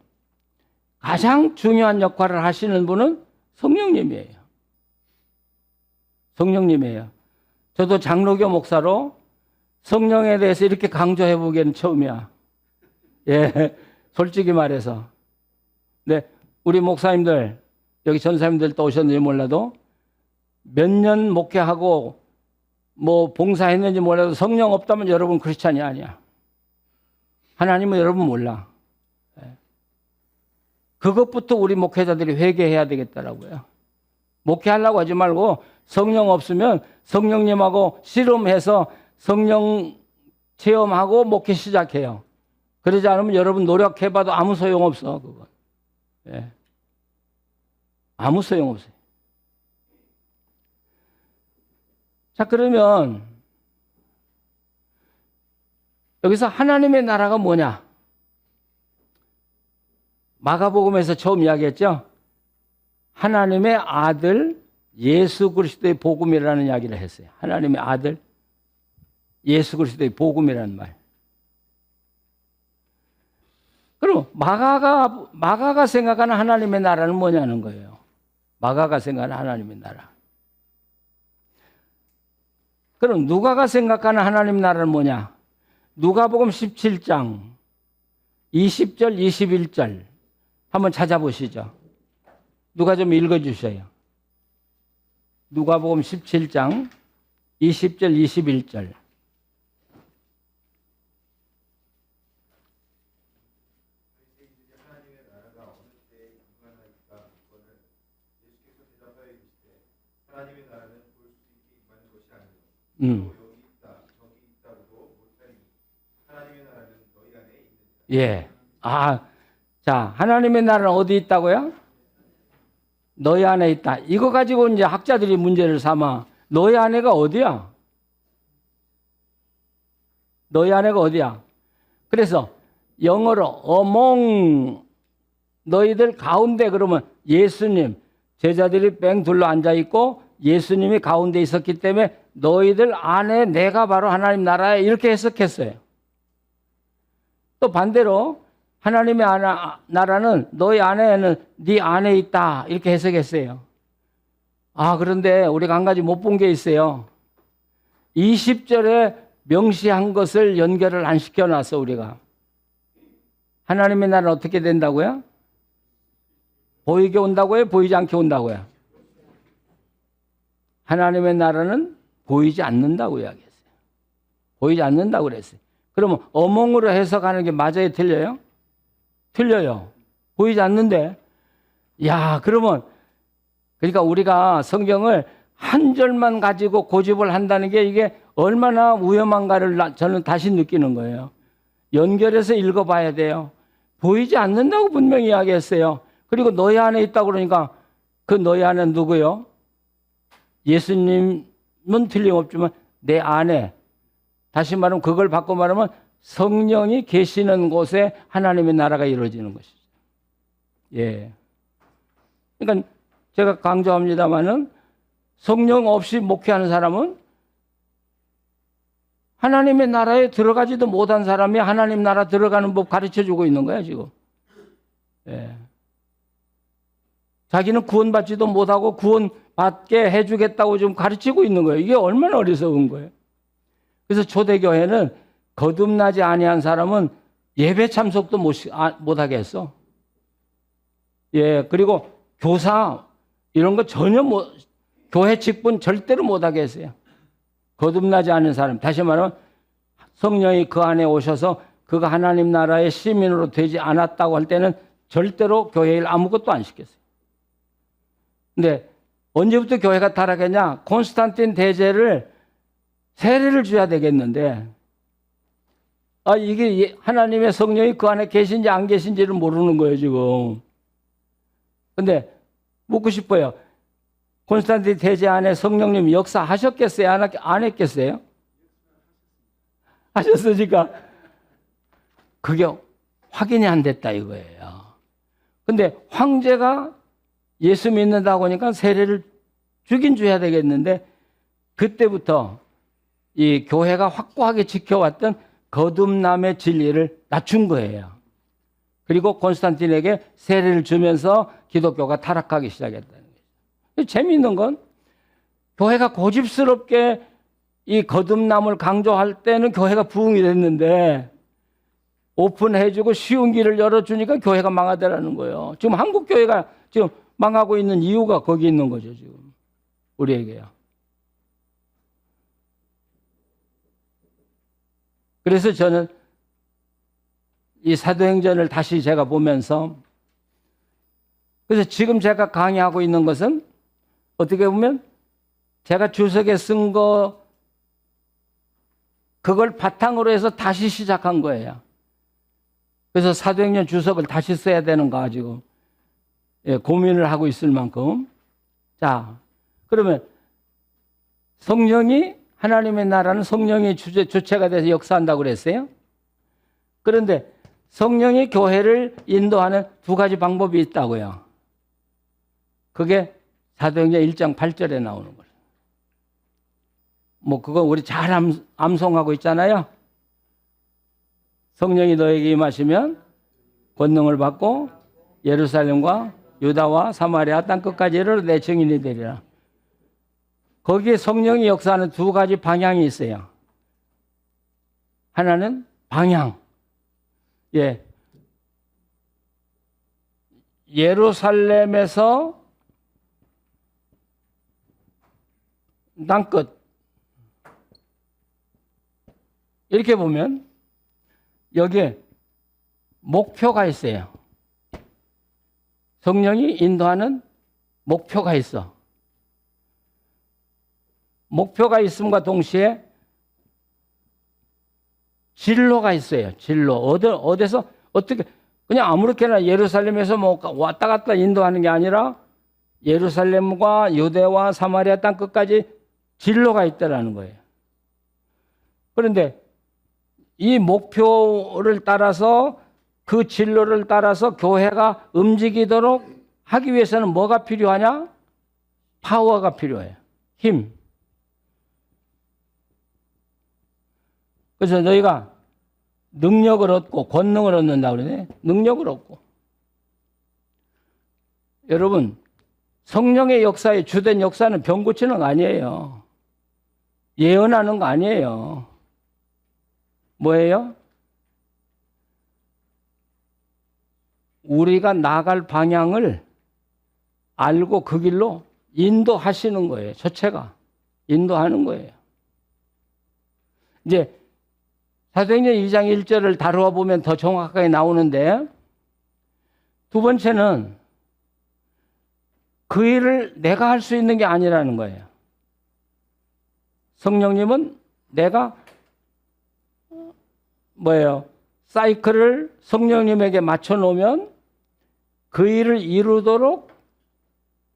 가장 중요한 역할을 하시는 분은 성령님이에요. 성령님이에요. 저도 장로교 목사로 성령에 대해서 이렇게 강조해 보기에는 처음이야. 예, 솔직히 말해서. 네, 우리 목사님들, 여기 전사님들 또 오셨는지 몰라도 몇 년 목회하고 뭐 봉사했는지 몰라도 성령 없다면 여러분 크리스찬이 아니야. 하나님은 여러분 몰라. 그것부터 우리 목회자들이 회개해야 되겠더라고요. 목회하려고 하지 말고 성령 없으면 성령님하고 씨름해서 성령 체험하고 목회 시작해요. 그러지 않으면 여러분 노력해봐도 아무 소용없어. 그건. 예. 아무 소용없어요. 자, 그러면 여기서 하나님의 나라가 뭐냐? 마가복음에서 처음 이야기했죠. 하나님의 아들 예수 그리스도의 복음이라는 이야기를 했어요. 하나님의 아들 예수 그리스도의 복음이라는 말. 그럼 마가가 생각하는 하나님의 나라는 뭐냐는 거예요. 마가가 생각하는 하나님의 나라. 그럼 누가가 생각하는 하나님 나라는 뭐냐? 누가복음 17장 20절 21절 한번 찾아보시죠. 누가 좀 읽어주세요. 누가복음 17장 20절 21절. 예. 자, 하나님의 나라는 어디 있다고요? 너희 안에 있다. 이거 가지고 이제 학자들이 문제를 삼아. 너희 안에가 어디야? 너희 안에가 어디야? 그래서 영어로 among 너희들 가운데 그러면 예수님, 제자들이 뺑 둘러 앉아 있고 예수님이 가운데 있었기 때문에 너희들 안에 내가 바로 하나님 나라에 이렇게 해석했어요. 또 반대로 하나님의 나라는 너희 안에는 네 안에 있다 이렇게 해석했어요. 그런데 우리가 한 가지 못 본 게 있어요. 20절에 명시한 것을 연결을 안 시켜놨어 우리가. 하나님의 나라는 어떻게 된다고요? 보이게 온다고요? 보이지 않게 온다고요? 하나님의 나라는 보이지 않는다고 이야기했어요. 보이지 않는다고 그랬어요. 그러면 어몽으로 해석하는 게 맞아요? 틀려요? 틀려요. 보이지 않는데. 그러면 그러니까 우리가 성경을 한 절만 가지고 고집을 한다는 게 이게 얼마나 위험한가를 저는 다시 느끼는 거예요. 연결해서 읽어봐야 돼요. 보이지 않는다고 분명히 이야기했어요. 그리고 너희 안에 있다고 그러니까 그 너희 안에 누구요? 예수님은 틀림없지만 내 안에, 다시 말하면 그걸 바꿔 말하면 성령이 계시는 곳에 하나님의 나라가 이루어지는 것이죠. 예. 그러니까 제가 강조합니다마는 성령 없이 목회하는 사람은 하나님의 나라에 들어가지도 못한 사람이 하나님 나라 들어가는 법 가르쳐주고 있는 거야 지금. 예. 자기는 구원받지도 못하고 구원받게 해주겠다고 지금 가르치고 있는 거예요. 이게 얼마나 어리석은 거예요. 그래서 초대교회는 거듭나지 아니한 사람은 예배 참석도 못하게 했어. 예, 그리고 교사 이런 거 전혀 교회 직분 절대로 못하게 했어요. 거듭나지 않은 사람, 다시 말하면 성령이 그 안에 오셔서 그가 하나님 나라의 시민으로 되지 않았다고 할 때는 절대로 교회 일 아무것도 안 시켰어요. 근데 언제부터 교회가 타락했냐? 콘스탄틴 대제를 세례를 줘야 되겠는데 이게 하나님의 성령이 그 안에 계신지 안 계신지를 모르는 거예요 지금. 근데 묻고 싶어요. 콘스탄틴 대제 안에 성령님 역사하셨겠어요? 안 했겠어요? 하셨으니까 그게 확인이 안 됐다 이거예요. 근데 황제가 예수 믿는다고 하니까 세례를 주긴 줘야 되겠는데 그때부터 이 교회가 확고하게 지켜왔던 거듭남의 진리를 낮춘 거예요. 그리고 콘스탄틴에게 세례를 주면서 기독교가 타락하기 시작했다는 거예요. 재미있는 건 교회가 고집스럽게 이 거듭남을 강조할 때는 교회가 부흥이 됐는데 오픈해주고 쉬운 길을 열어주니까 교회가 망하더라는 거예요. 지금 한국 교회가 지금 망하고 있는 이유가 거기 있는 거죠, 지금. 우리에게요. 그래서 저는 이 사도행전을 다시 제가 보면서 그래서 지금 제가 강의하고 있는 것은 어떻게 보면 제가 주석에 쓴 거 그걸 바탕으로 해서 다시 시작한 거예요. 그래서 사도행전 주석을 다시 써야 되는가 지금 고민을 하고 있을 만큼. 자, 그러면 성령이 하나님의 나라는 성령이 주체가 돼서 역사한다고 그랬어요. 그런데 성령이 교회를 인도하는 두 가지 방법이 있다고요. 그게 사도행전 1장 8절에 나오는 거예요. 뭐 그거 우리 잘 암송하고 있잖아요. 성령이 너에게 임하시면 권능을 받고 예루살렘과 유다와 사마리아 땅 끝까지 이르러 내 증인이 되리라. 거기에 성령이 역사하는 두 가지 방향이 있어요. 하나는 방향. 예루살렘에서 땅끝. 이렇게 보면 여기에 목표가 있어요. 성령이 인도하는 목표가 있어. 목표가 있음과 동시에 진로가 있어요. 진로. 어디서 어떻게 그냥 아무렇게나 예루살렘에서 뭐 왔다 갔다 인도하는 게 아니라 예루살렘과 유대와 사마리아 땅 끝까지 진로가 있다라는 거예요. 그런데 이 목표를 따라서 그 진로를 따라서 교회가 움직이도록 하기 위해서는 뭐가 필요하냐? 파워가 필요해요. 힘. 그래서 너희가 능력을 얻고 권능을 얻는다고 그러네. 능력을 얻고. 여러분, 성령의 역사의 주된 역사는 병 고치는 거 아니에요. 예언하는 거 아니에요. 뭐예요? 우리가 나갈 방향을 알고 그 길로 인도하시는 거예요. 자체가 인도하는 거예요. 이제 사도행전 2장 1절을 다루어 보면 더 정확하게 나오는데, 두 번째는 그 일을 내가 할 수 있는 게 아니라는 거예요. 성령님은 내가 사이클을 성령님에게 맞춰 놓으면 그 일을 이루도록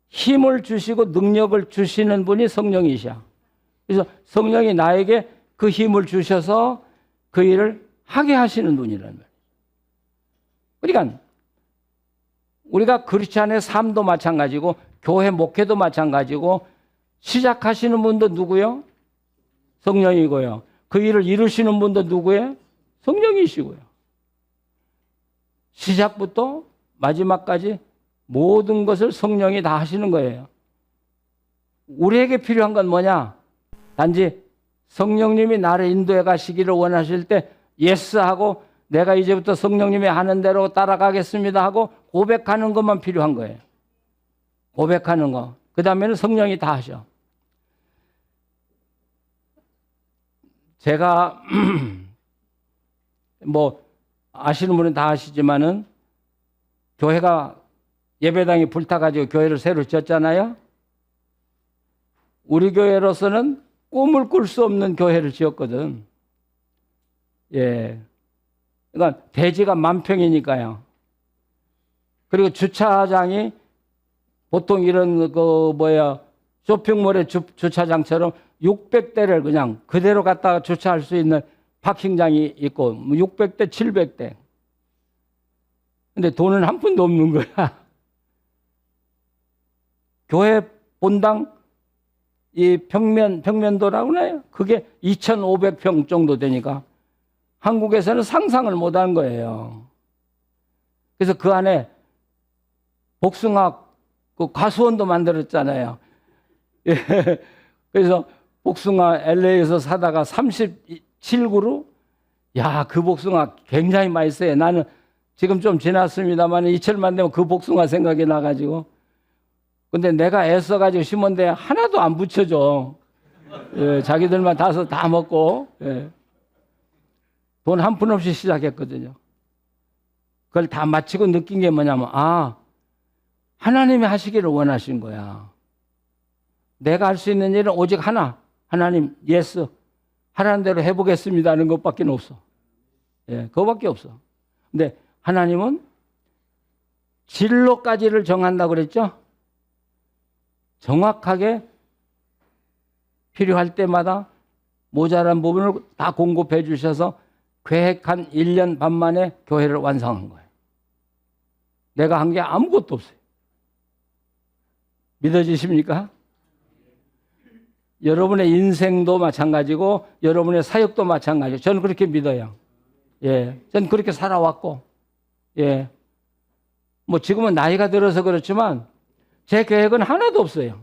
힘을 주시고 능력을 주시는 분이 성령이셔. 그래서 성령이 나에게 그 힘을 주셔서 그 일을 하게 하시는 분이란 말이에요. 그러니까 우리가 크리스찬의 삶도 마찬가지고 교회 목회도 마찬가지고 시작하시는 분도 누구요? 성령이고요. 그 일을 이루시는 분도 누구예요? 성령이시고요. 시작부터 마지막까지 모든 것을 성령이 다 하시는 거예요. 우리에게 필요한 건 뭐냐? 단지 성령님이 나를 인도해 가시기를 원하실 때 예스하고 내가 이제부터 성령님이 하는 대로 따라가겠습니다 하고 고백하는 것만 필요한 거예요. 고백하는 거. 그 다음에는 성령이 다 하셔. 제가 뭐 아시는 분은 다 아시지만은 교회가 예배당이 불타가지고 교회를 새로 지었잖아요. 우리 교회로서는 꿈을 꿀 수 없는 교회를 지었거든. 예. 그러니까 대지가 만평이니까요. 그리고 주차장이 보통 이런 쇼핑몰의 주차장처럼 600대를 그냥 그대로 갖다가 주차할 수 있는 파킹장이 있고 600대, 700대. 근데 돈은 한 푼도 없는 거야. 교회 본당 이 평면도라고 하나요? 그게 2,500평 정도 되니까 한국에서는 상상을 못한 거예요. 그래서 그 안에 복숭아 그 과수원도 만들었잖아요. 예. 그래서 복숭아 LA에서 사다가 37그루, 야, 그 복숭아 굉장히 맛있어요. 나는 지금 좀 지났습니다만 이철만 되면 그 복숭아 생각이 나가지고. 근데 내가 애써가지고 심었는데 하나도 안 붙여줘. 예, 자기들만 다서 다 먹고. 예. 돈 한 푼 없이 시작했거든요. 그걸 다 마치고 느낀 게 뭐냐면, 아, 하나님이 하시기를 원하신 거야. 내가 할 수 있는 일은 오직 하나. 하나님, 예스. 하라는 대로 해보겠습니다 하는 것밖에 없어. 예, 그거밖에 없어. 근데 하나님은 진로까지를 정한다고 그랬죠? 정확하게 필요할 때마다 모자란 부분을 다 공급해 주셔서 계획한 1년 반 만에 교회를 완성한 거예요. 내가 한 게 아무것도 없어요. 믿어지십니까? 여러분의 인생도 마찬가지고 여러분의 사역도 마찬가지고 저는 그렇게 믿어요. 예, 저는 그렇게 살아왔고, 예, 뭐 지금은 나이가 들어서 그렇지만 제 계획은 하나도 없어요.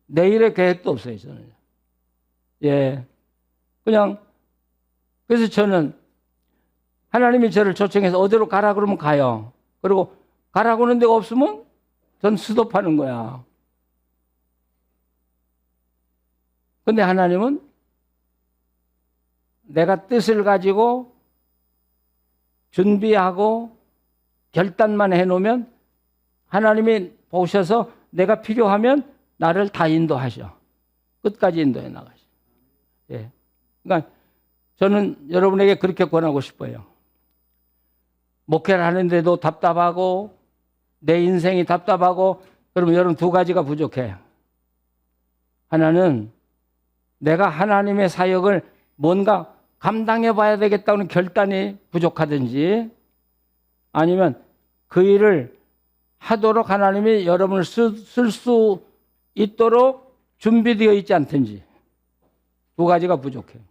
내일의 계획도 없어요, 저는. 예, 그냥 그래서 저는 하나님이 저를 초청해서 어디로 가라 그러면 가요. 그리고 가라고 하는 데가 없으면 전 스톱하는 거야. 근데 하나님은 내가 뜻을 가지고 준비하고 결단만 해놓으면 하나님이 보셔서 내가 필요하면 나를 다 인도하셔. 끝까지 인도해 나가셔. 예. 그러니까 저는 여러분에게 그렇게 권하고 싶어요. 목회를 하는데도 답답하고 내 인생이 답답하고 그러면 여러분 두 가지가 부족해요. 하나는 내가 하나님의 사역을 뭔가 감당해 봐야 되겠다는 결단이 부족하든지 아니면 그 일을 하도록 하나님이 여러분을 쓸 수 있도록 준비되어 있지 않든지 두 가지가 부족해요.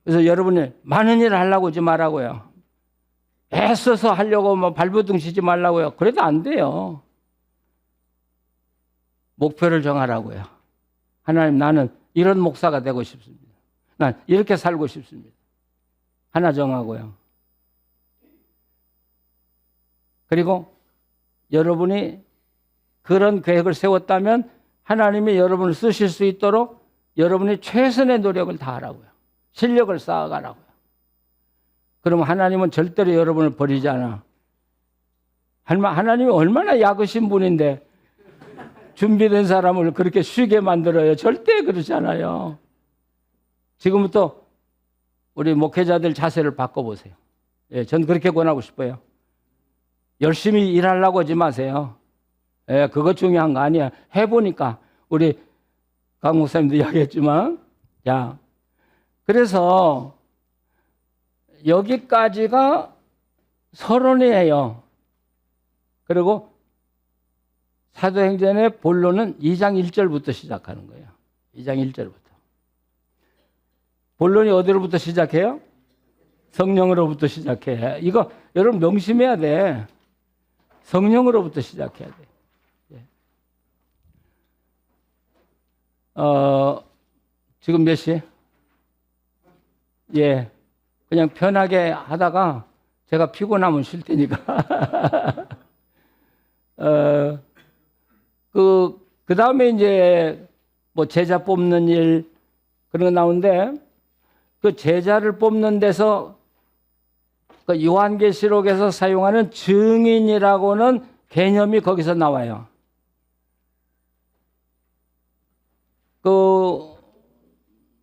그래서 여러분이 많은 일을 하려고 하지 말라고요. 애써서 하려고 뭐 발버둥 치지 말라고요. 그래도 안 돼요. 목표를 정하라고요. 하나님, 나는 이런 목사가 되고 싶습니다. 난 이렇게 살고 싶습니다. 하나 정하고요. 그리고 여러분이 그런 계획을 세웠다면 하나님이 여러분을 쓰실 수 있도록 여러분이 최선의 노력을 다하라고요. 실력을 쌓아가라고요. 그러면 하나님은 절대로 여러분을 버리지 않아. 하나님이 얼마나 약으신 분인데 준비된 사람을 그렇게 쉬게 만들어요. 절대 그러지 않아요. 지금부터 우리 목회자들 자세를 바꿔보세요. 예, 전 그렇게 권하고 싶어요. 열심히 일하려고 하지 마세요. 예, 그거 중요한 거 아니야. 해보니까 우리 강 목사님도 이야기했지만, 야, 그래서 여기까지가 서론이에요. 그리고 사도행전의 본론은 2장 1절부터 시작하는 거예요. 2장 1절부터. 본론이 어디로부터 시작해요? 성령으로부터 시작해. 이거 여러분 명심해야 돼. 성령으로부터 시작해야 돼. 지금 몇 시? 예. 그냥 편하게 하다가 제가 피곤하면 쉴 테니까. 그 다음에 이제 뭐 제자 뽑는 일 그런 거 나오는데 그 제자를 뽑는 데서 그 요한계시록에서 사용하는 증인이라고는 개념이 거기서 나와요. 그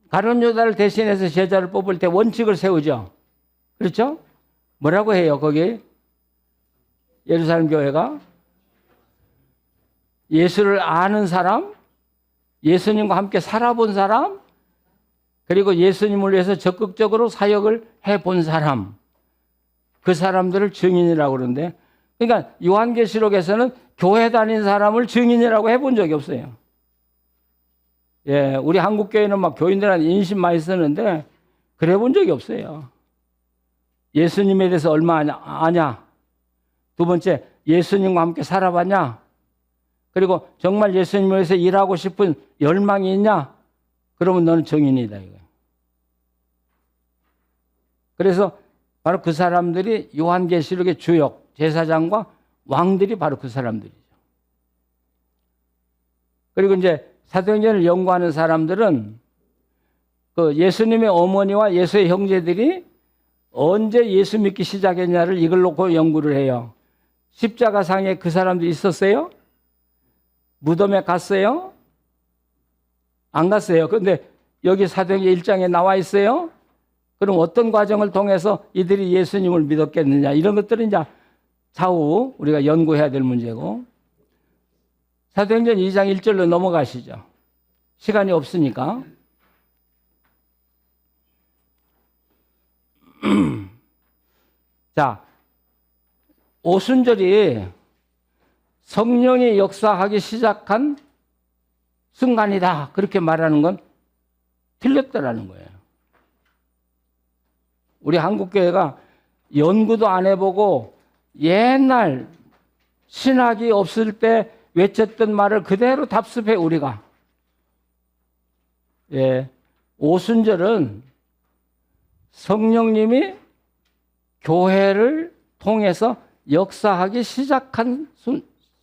가룟 유다를 대신해서 제자를 뽑을 때 원칙을 세우죠. 그렇죠? 뭐라고 해요, 거기? 예루살렘 교회가? 예수를 아는 사람, 예수님과 함께 살아본 사람, 그리고 예수님을 위해서 적극적으로 사역을 해본 사람, 그 사람들을 증인이라고 그러는데, 그러니까 요한계시록에서는 교회 다닌 사람을 증인이라고 해본 적이 없어요. 예, 우리 한국 교회는 막 교인들한테 인심 많이 쓰는데 그래 본 적이 없어요. 예수님에 대해서 얼마 아냐? 두 번째, 예수님과 함께 살아봤냐? 그리고 정말 예수님을 위해서 일하고 싶은 열망이 있냐? 그러면 너는 정인이다 이거예요. 그래서 바로 그 사람들이 요한계시록의 주역, 제사장과 왕들이 바로 그 사람들이죠. 그리고 이제 사도행전을 연구하는 사람들은 그 예수님의 어머니와 예수의 형제들이 언제 예수 믿기 시작했냐를 이걸 놓고 연구를 해요. 십자가상에 그 사람들이 있었어요? 무덤에 갔어요? 안 갔어요. 그런데 여기 사도행전 1장에 나와 있어요? 그럼 어떤 과정을 통해서 이들이 예수님을 믿었겠느냐, 이런 것들은 이제 차후 우리가 연구해야 될 문제고, 사도행전 2장 1절로 넘어가시죠. 시간이 없으니까. 자, 오순절이 성령이 역사하기 시작한 순간이다, 그렇게 말하는 건 틀렸다라는 거예요. 우리 한국교회가 연구도 안 해보고 옛날 신학이 없을 때 외쳤던 말을 그대로 답습해 우리가. 예, 오순절은 성령님이 교회를 통해서 역사하기 시작한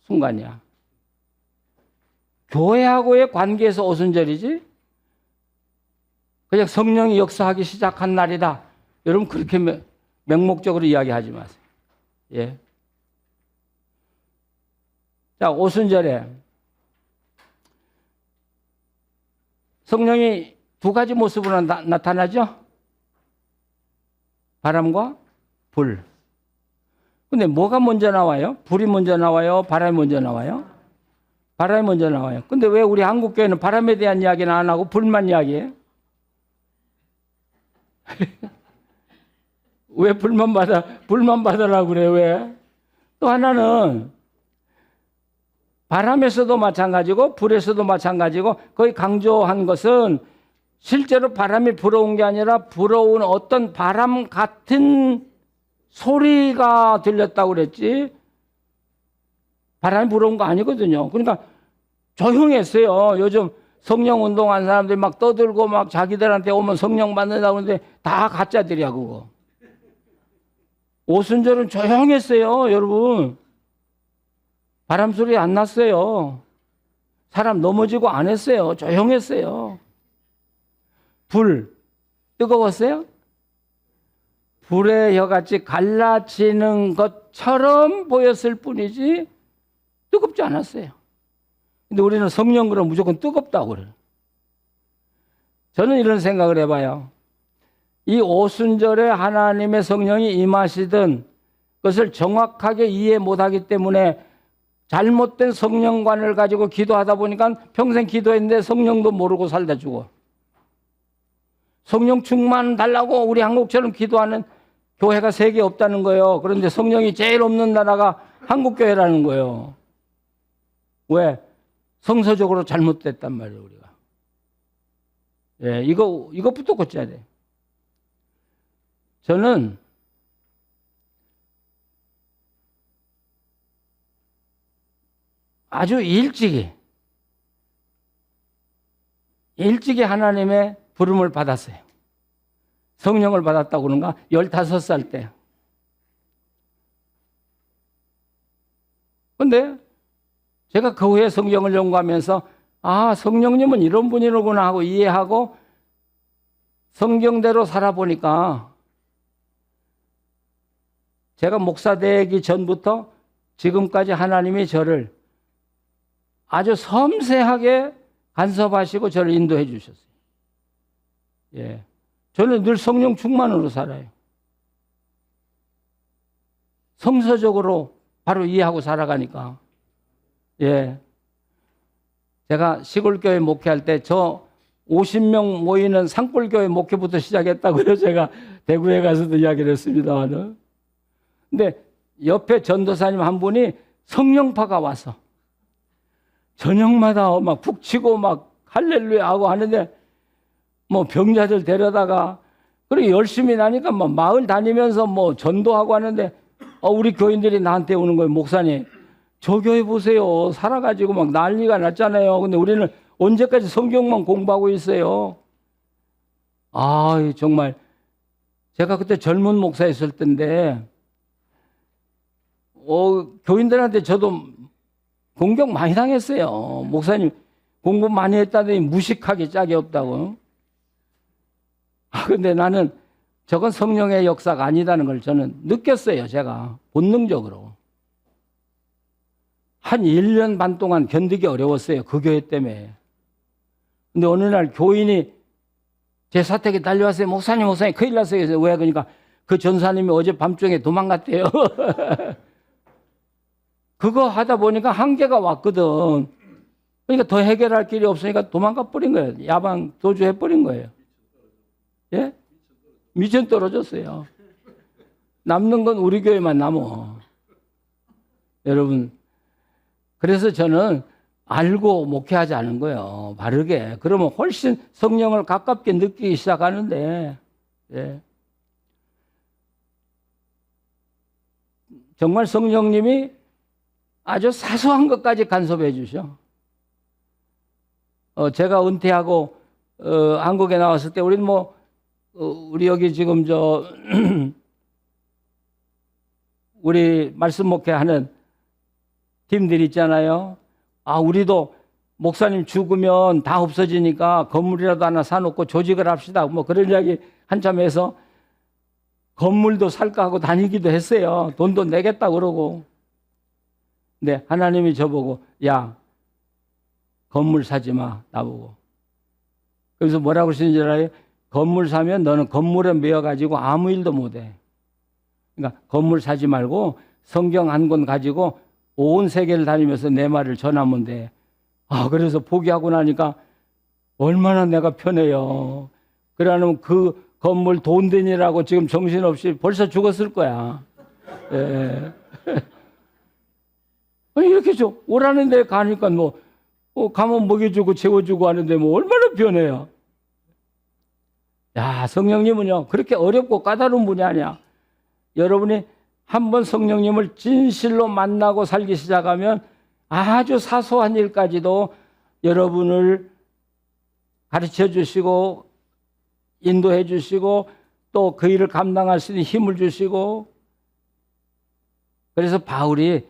순간이야. 교회하고의 관계에서 오순절이지 그냥 성령이 역사하기 시작한 날이다, 여러분 그렇게 맹목적으로 이야기하지 마세요. 예. 자, 오순절에 성령이 두 가지 모습으로 나타나죠. 바람과 불. 근데 뭐가 먼저 나와요? 불이 먼저 나와요? 바람이 먼저 나와요? 바람이 먼저 나와요. 근데 왜 우리 한국교회는 바람에 대한 이야기는 안 하고 불만 이야기해요? 왜 불만 받으라고 그래, 왜? 또 하나는 바람에서도 마찬가지고 불에서도 마찬가지고, 거의 강조한 것은 실제로 바람이 불어온 게 아니라 불어온 어떤 바람 같은 소리가 들렸다고 그랬지, 바람이 불어온 거 아니거든요. 그러니까 조용했어요. 요즘 성령 운동한 사람들이 막 떠들고 막 자기들한테 오면 성령 받는다고 하는데 다 가짜들이야, 그거. 오순절은 조용했어요, 여러분. 바람 소리 안 났어요. 사람 넘어지고 안 했어요. 조용했어요. 불, 뜨거웠어요? 불의 혀같이 갈라지는 것처럼 보였을 뿐이지 뜨겁지 않았어요. 근데 우리는 성령 그러면 무조건 뜨겁다고 그래요. 저는 이런 생각을 해봐요. 이 오순절에 하나님의 성령이 임하시던 것을 정확하게 이해 못하기 때문에 잘못된 성령관을 가지고 기도하다 보니까 평생 기도했는데 성령도 모르고 살다 죽어. 성령 충만 달라고 우리 한국처럼 기도하는 교회가 세 개 없다는 거예요. 그런데 성령이 제일 없는 나라가 한국교회라는 거예요. 왜? 성서적으로 잘못됐단 말이에요, 우리가. 예, 이것부터 고쳐야 돼. 저는 아주 일찍이 하나님의 부름을 받았어요. 성령을 받았다고 그런가? 15살 때. 근데 제가 그 후에 성경을 연구하면서 아, 성령님은 이런 분이로구나 하고 이해하고 성경대로 살아보니까 제가 목사 되기 전부터 지금까지 하나님이 저를 아주 섬세하게 간섭하시고 저를 인도해 주셨어요. 예. 저는 늘 성령 충만으로 살아요. 성서적으로 바로 이해하고 살아가니까. 예. 제가 시골교회 목회할 때 저 50명 모이는 산골교회 목회부터 시작했다고요. 제가 대구에 가서도 이야기를 했습니다만. 근데 옆에 전도사님 한 분이 성령파가 와서 저녁마다 막 북치고 막 할렐루야 하고 하는데 뭐 병자들 데려다가 그리고 열심히 나니까 뭐 마을 다니면서 뭐 전도하고 하는데 우리 교인들이 나한테 오는 거예요. 목사님, 저 교회 보세요. 살아가지고 막 난리가 났잖아요. 근데 우리는 언제까지 성경만 공부하고 있어요. 정말 제가 그때 젊은 목사였을 때인데 교인들한테 저도 공격 많이 당했어요. 목사님 공부 많이 했다더니 무식하게 짝이 없다고. 근데 나는 저건 성령의 역사가 아니다는 걸 저는 느꼈어요. 제가 본능적으로. 한 1년 반 동안 견디기 어려웠어요. 그 교회 때문에. 근데 어느 날 교인이 제 사택에 달려왔어요. 목사님 큰일 났어요. 그래서 왜? 그러니까 그 전사님이 어제 밤중에 도망갔대요. 그거 하다 보니까 한계가 왔거든. 그러니까 더 해결할 길이 없으니까 도망가 버린 거예요. 야방 도주해 버린 거예요. 예? 미천 떨어졌어요. 남는 건 우리 교회만 남어. 여러분, 그래서 저는 알고 목회하지 않은 거예요. 바르게. 그러면 훨씬 성령을 가깝게 느끼기 시작하는데, 예. 정말 성령님이 아주 사소한 것까지 간섭해 주셔. 제가 은퇴하고 한국에 나왔을 때 우리는 우리 여기 지금 우리 말씀 목회하는 팀들 있잖아요. 우리도 목사님 죽으면 다 없어지니까 건물이라도 하나 사놓고 조직을 합시다. 그런 이야기 한참 해서 건물도 살까 하고 다니기도 했어요. 돈도 내겠다 그러고. 근데 하나님이 저보고, 야, 건물 사지 마, 나보고. 그래서 뭐라고 그러시는지 알아요? 건물 사면 너는 건물에 매여가지고 아무 일도 못해. 그러니까 건물 사지 말고 성경 한 권 가지고 온 세계를 다니면서 내 말을 전하면 돼. 그래서 포기하고 나니까 얼마나 내가 편해요. 그러면 그 건물 돈 되니라고 지금 정신없이 벌써 죽었을 거야. 예. 이렇게 오라는 데 가니까 가면 먹여주고 재워주고 하는데 얼마나 편해요. 야, 성령님은요, 그렇게 어렵고 까다로운 분이 아니야. 여러분이 한번 성령님을 진실로 만나고 살기 시작하면 아주 사소한 일까지도 여러분을 가르쳐 주시고 인도해 주시고 또 그 일을 감당할 수 있는 힘을 주시고. 그래서 바울이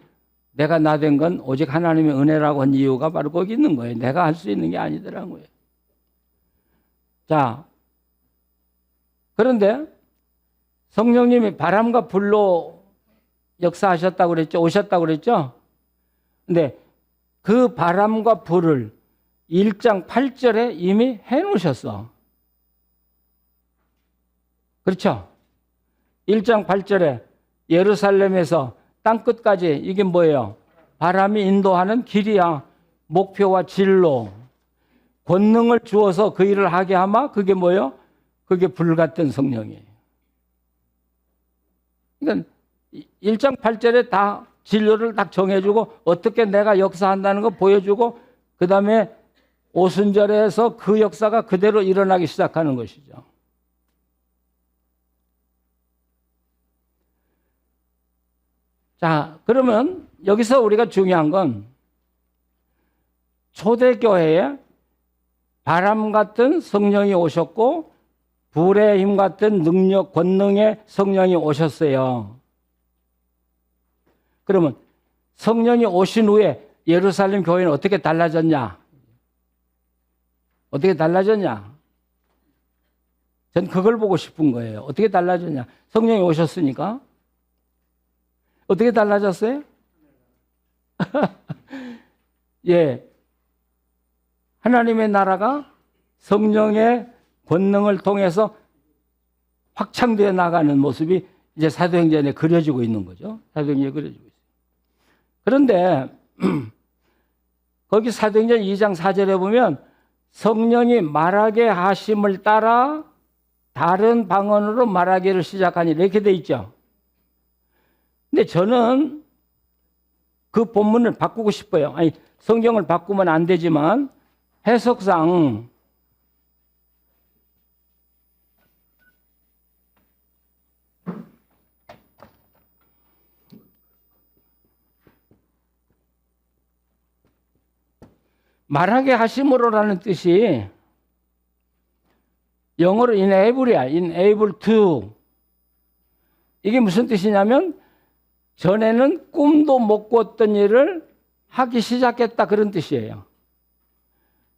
내가 나 된 건 오직 하나님의 은혜라고 한 이유가 바로 거기 있는 거예요. 내가 할 수 있는 게 아니더라고요. 자, 그런데 성령님이 바람과 불로 역사하셨다고 그랬죠? 오셨다고 그랬죠? 근데 그 바람과 불을 1장 8절에 이미 해놓으셨어. 그렇죠? 1장 8절에 예루살렘에서 땅끝까지 이게 뭐예요? 바람이 인도하는 길이야. 목표와 진로. 권능을 주어서 그 일을 하게 하마 그게 뭐예요? 그게 불 같은 성령이에요. 그러니까 1장 8절에 다 진로를 딱 정해주고 어떻게 내가 역사한다는 거 보여주고 그 다음에 오순절에서 그 역사가 그대로 일어나기 시작하는 것이죠. 자, 그러면 여기서 우리가 중요한 건 초대교회에 바람 같은 성령이 오셨고 불의 힘 같은 능력, 권능의 성령이 오셨어요. 그러면 성령이 오신 후에 예루살렘 교회는 어떻게 달라졌냐? 어떻게 달라졌냐? 전 그걸 보고 싶은 거예요. 어떻게 달라졌냐? 성령이 오셨으니까. 어떻게 달라졌어요? 예. 하나님의 나라가 성령의 권능을 통해서 확장되어 나가는 모습이 이제 사도행전에 그려지고 있는 거죠. 사도행전에 그려지고 있어요. 그런데 거기 사도행전 2장 4절에 보면 성령이 말하게 하심을 따라 다른 방언으로 말하기를 시작하니 이렇게 돼 있죠. 근데 저는 그 본문을 바꾸고 싶어요. 아니, 성경을 바꾸면 안 되지만 해석상 말하게 하심으로라는 뜻이 영어로 enable이야. enable to. 이게 무슨 뜻이냐면 전에는 꿈도 못 꿨던 일을 하기 시작했다 그런 뜻이에요.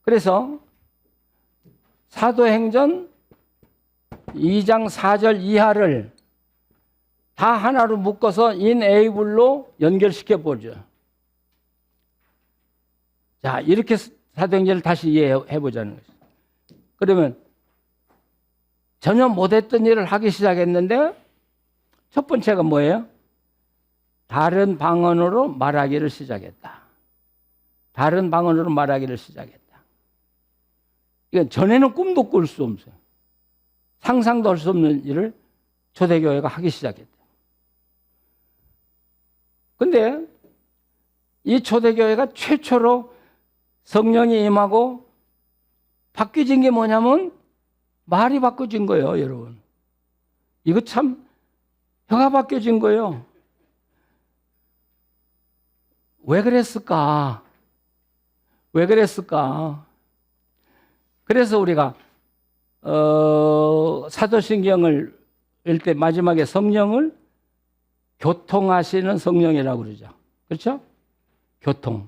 그래서 사도행전 2장 4절 이하를 다 하나로 묶어서 enable로 연결시켜 보죠. 자, 이렇게 사도행전을 다시 이해해 보자는 거죠. 그러면 전혀 못했던 일을 하기 시작했는데 첫 번째가 뭐예요? 다른 방언으로 말하기를 시작했다. 다른 방언으로 말하기를 시작했다. 이건 전에는 꿈도 꿀 수 없어요. 상상도 할 수 없는 일을 초대교회가 하기 시작했다. 근데 이 초대교회가 최초로 성령이 임하고 바뀌어진 게 뭐냐면 말이 바뀌어진 거예요, 여러분. 이거 참 혀가 바뀌어진 거예요. 왜 그랬을까? 왜 그랬을까? 그래서 우리가 사도신경을 읽을 때 마지막에 성령을 교통하시는 성령이라고 그러죠. 그렇죠? 교통.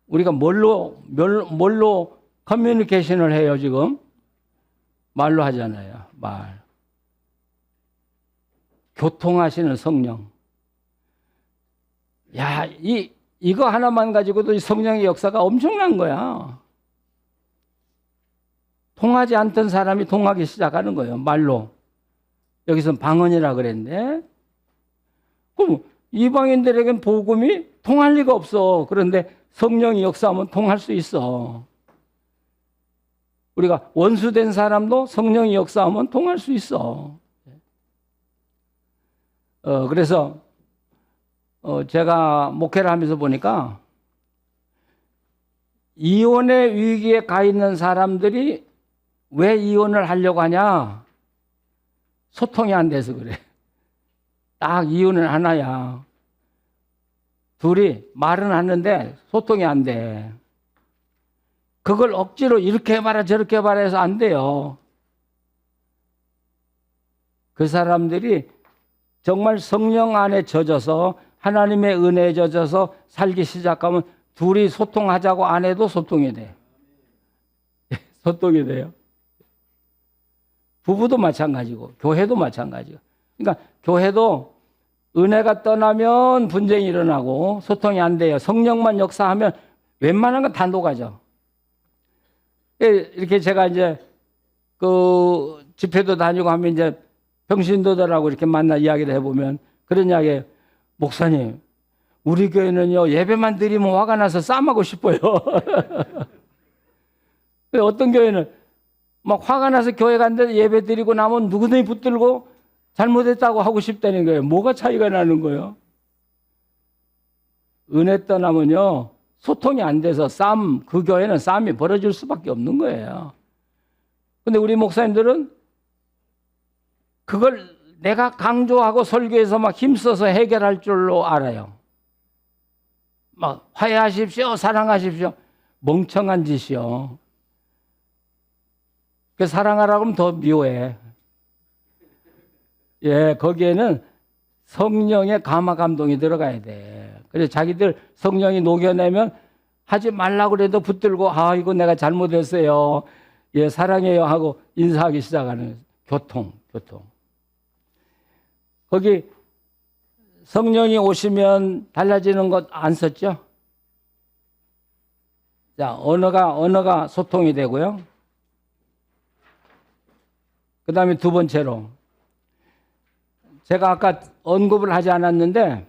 우리가 뭘로 커뮤니케이션을 해요, 지금? 말로 하잖아요, 말. 교통하시는 성령. 야, 이거 하나만 가지고도 이 성령의 역사가 엄청난 거야. 통하지 않던 사람이 통하기 시작하는 거예요, 말로. 여기서는 방언이라 그랬는데. 그럼 이방인들에겐 복음이 통할 리가 없어. 그런데 성령이 역사하면 통할 수 있어. 우리가 원수된 사람도 성령이 역사하면 통할 수 있어. 그래서 제가 목회를 하면서 보니까 이혼의 위기에 가 있는 사람들이 왜 이혼을 하려고 하냐? 소통이 안 돼서 그래. 딱 이혼은 하나야. 둘이 말은 하는데 소통이 안 돼. 그걸 억지로 이렇게 해봐라 저렇게 해봐라 해서 안 돼요. 그 사람들이 정말 성령 안에 젖어서 하나님의 은혜에 젖어서 살기 시작하면 둘이 소통하자고 안 해도 소통이 돼. 소통이 돼요. 부부도 마찬가지고 교회도 마찬가지고. 그러니까 교회도 은혜가 떠나면 분쟁이 일어나고 소통이 안 돼요. 성령만 역사하면 웬만한 건 다 녹아져. 이렇게 제가 이제 그 집회도 다니고 하면 이제 평신도들하고 이렇게 만나 이야기를 해보면 그런 이야기예요. 목사님, 우리 교회는요 예배만 드리면 화가 나서 싸움하고 싶어요. 어떤 교회는 막 화가 나서 교회 갔는데 예배 드리고 나면 누구든지 붙들고 잘못했다고 하고 싶다는 거예요. 뭐가 차이가 나는 거예요? 은혜 떠나면요 소통이 안 돼서 그 교회는 싸움이 벌어질 수밖에 없는 거예요. 근데 우리 목사님들은 그걸 내가 강조하고 설교해서 막 힘써서 해결할 줄로 알아요. 막 화해하십시오, 사랑하십시오. 멍청한 짓이요. 그 사랑하라고 하면 더 미워해. 예, 거기에는 성령의 감화 감동이 들어가야 돼. 그래서 자기들 성령이 녹여내면 하지 말라고 그래도 붙들고 이거 내가 잘못했어요. 예, 사랑해요 하고 인사하기 시작하는 교통. 거기 성령이 오시면 달라지는 것 안 썼죠? 자, 언어가 소통이 되고요. 그 다음에 두 번째로 제가 아까 언급을 하지 않았는데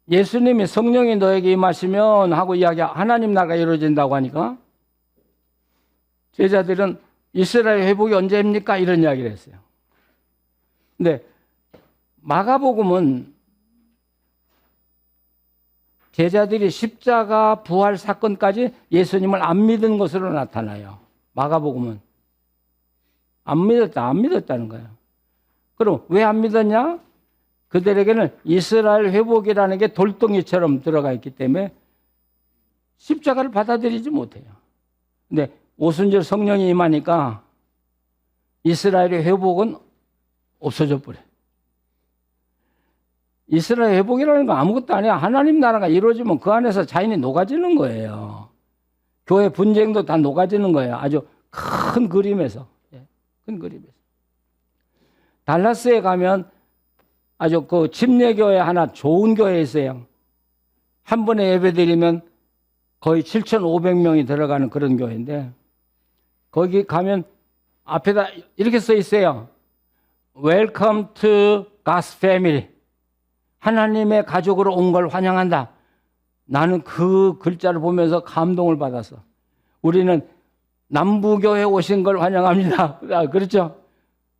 예수님이 성령이 너에게 임하시면 하고 하나님 나라가 이루어진다고 하니까 제자들은 이스라엘 회복이 언제입니까? 이런 이야기를 했어요. 근데 마가복음은 제자들이 십자가 부활 사건까지 예수님을 안 믿은 것으로 나타나요. 마가복음은 안 믿었다는 거예요. 그럼 왜 안 믿었냐? 그들에게는 이스라엘 회복이라는 게 돌덩이처럼 들어가 있기 때문에 십자가를 받아들이지 못해요. 근데 오순절 성령이 임하니까 이스라엘의 회복은 없어져 버려요. 이스라엘 회복이라는 건 아무것도 아니야. 하나님 나라가 이루어지면 그 안에서 자연이 녹아지는 거예요. 교회 분쟁도 다 녹아지는 거예요. 아주 큰 그림에서. 큰 그림에서. 달라스에 가면 아주 그 침례교회 하나 좋은 교회 있어요. 한 번에 예배 드리면 거의 7,500명이 들어가는 그런 교회인데 거기 가면 앞에다 이렇게 써 있어요. Welcome to God's family. 하나님의 가족으로 온 걸 환영한다. 나는 그 글자를 보면서 감동을 받았어. 우리는 남부교회 오신 걸 환영합니다. 그렇죠?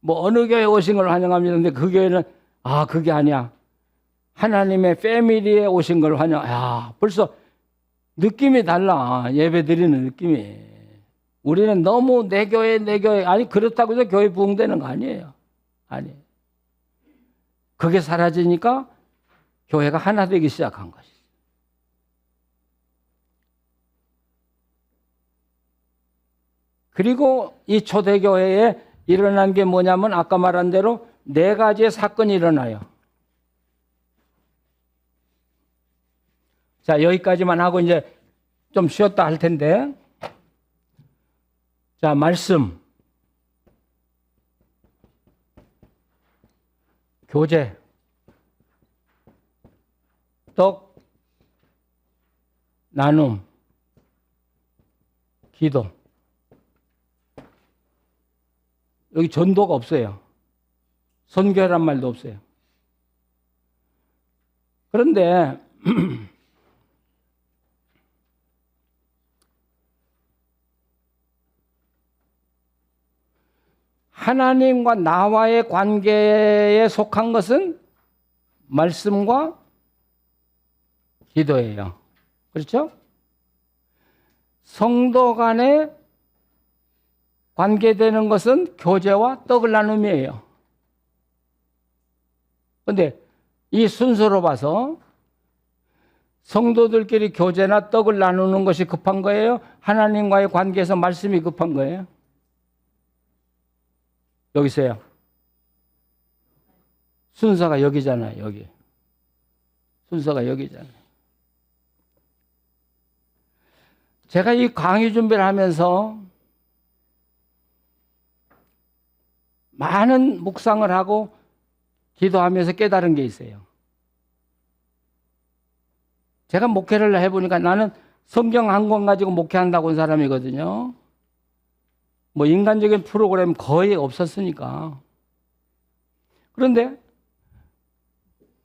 뭐 어느 교회 오신 걸 환영합니다. 근데 그 교회는 그게 아니야. 하나님의 패밀리에 오신 걸 환영. 벌써 느낌이 달라. 예배 드리는 느낌이. 우리는 너무 내 교회. 아니, 그렇다고 해서 교회 부흥되는 거 아니에요. 아니에요. 그게 사라지니까 교회가 하나 되기 시작한 것이죠. 그리고 이 초대교회에 일어난 게 뭐냐면 아까 말한 대로 4가지의 사건이 일어나요. 자, 여기까지만 하고 이제 좀 쉬었다 할 텐데. 자, 말씀, 교제, 떡, 나눔, 기도. 여기 전도가 없어요. 선교란 말도 없어요. 그런데 하나님과 나와의 관계에 속한 것은 말씀과 기도예요. 그렇죠? 성도 간에 관계되는 것은 교제와 떡을 나눔이에요. 그런데 이 순서로 봐서 성도들끼리 교제나 떡을 나누는 것이 급한 거예요? 하나님과의 관계에서 말씀이 급한 거예요? 여기 있어요. 순서가 여기잖아요. 여기. 순서가 여기잖아요. 제가 이 강의 준비를 하면서 많은 묵상을 하고 기도하면서 깨달은 게 있어요. 제가 목회를 해보니까 나는 성경 한 권 가지고 목회한다고 한 사람이거든요. 뭐 인간적인 프로그램 거의 없었으니까. 그런데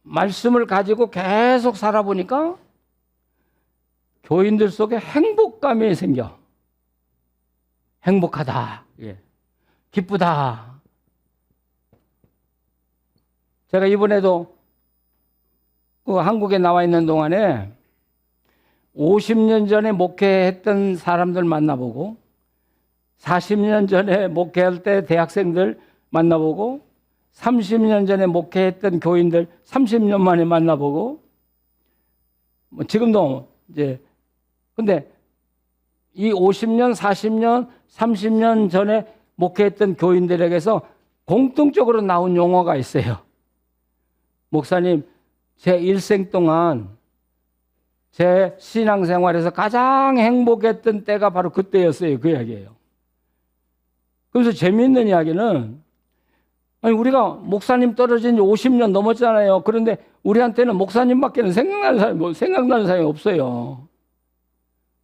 말씀을 가지고 계속 살아보니까 교인들 속에 행복감이 생겨. 행복하다. 예. 기쁘다. 제가 이번에도 그 한국에 나와 있는 동안에 50년 전에 목회했던 사람들 만나보고 40년 전에 목회할 때 대학생들 만나보고 30년 전에 목회했던 교인들 30년 만에 만나보고 뭐 지금도 이제 근데 이 50년, 40년, 30년 전에 목회했던 교인들에게서 공통적으로 나온 용어가 있어요. 목사님, 제 일생 동안 제 신앙생활에서 가장 행복했던 때가 바로 그때였어요. 그 이야기예요. 그래서 재미있는 이야기는 아니 우리가 목사님 떨어진 지 50년 넘었잖아요. 그런데 우리한테는 목사님밖에는 생각나는 사람이 없어요.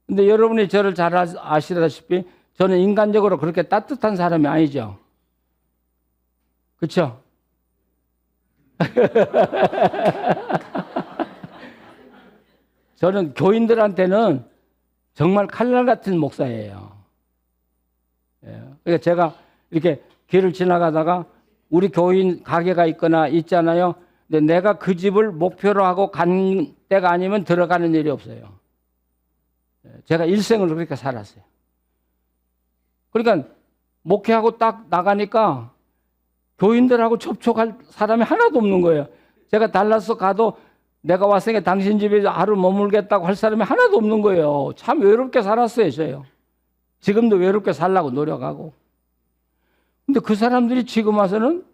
근데 여러분이 저를 잘 아시다시피 저는 인간적으로 그렇게 따뜻한 사람이 아니죠. 그렇죠? 저는 교인들한테는 정말 칼날 같은 목사예요. 그러니까 제가 이렇게 길을 지나가다가 우리 교인 가게가 있거나 있잖아요. 근데 내가 그 집을 목표로 하고 간 때가 아니면 들어가는 일이 없어요. 제가 일생을 그렇게 살았어요. 그러니까 목회하고 딱 나가니까 교인들하고 접촉할 사람이 하나도 없는 거예요. 제가 달라스 가도 내가 왔으니까 당신 집에 하루 머물겠다고 할 사람이 하나도 없는 거예요. 참 외롭게 살았어요, 저요. 지금도 외롭게 살려고 노력하고. 근데 그 사람들이 지금 와서는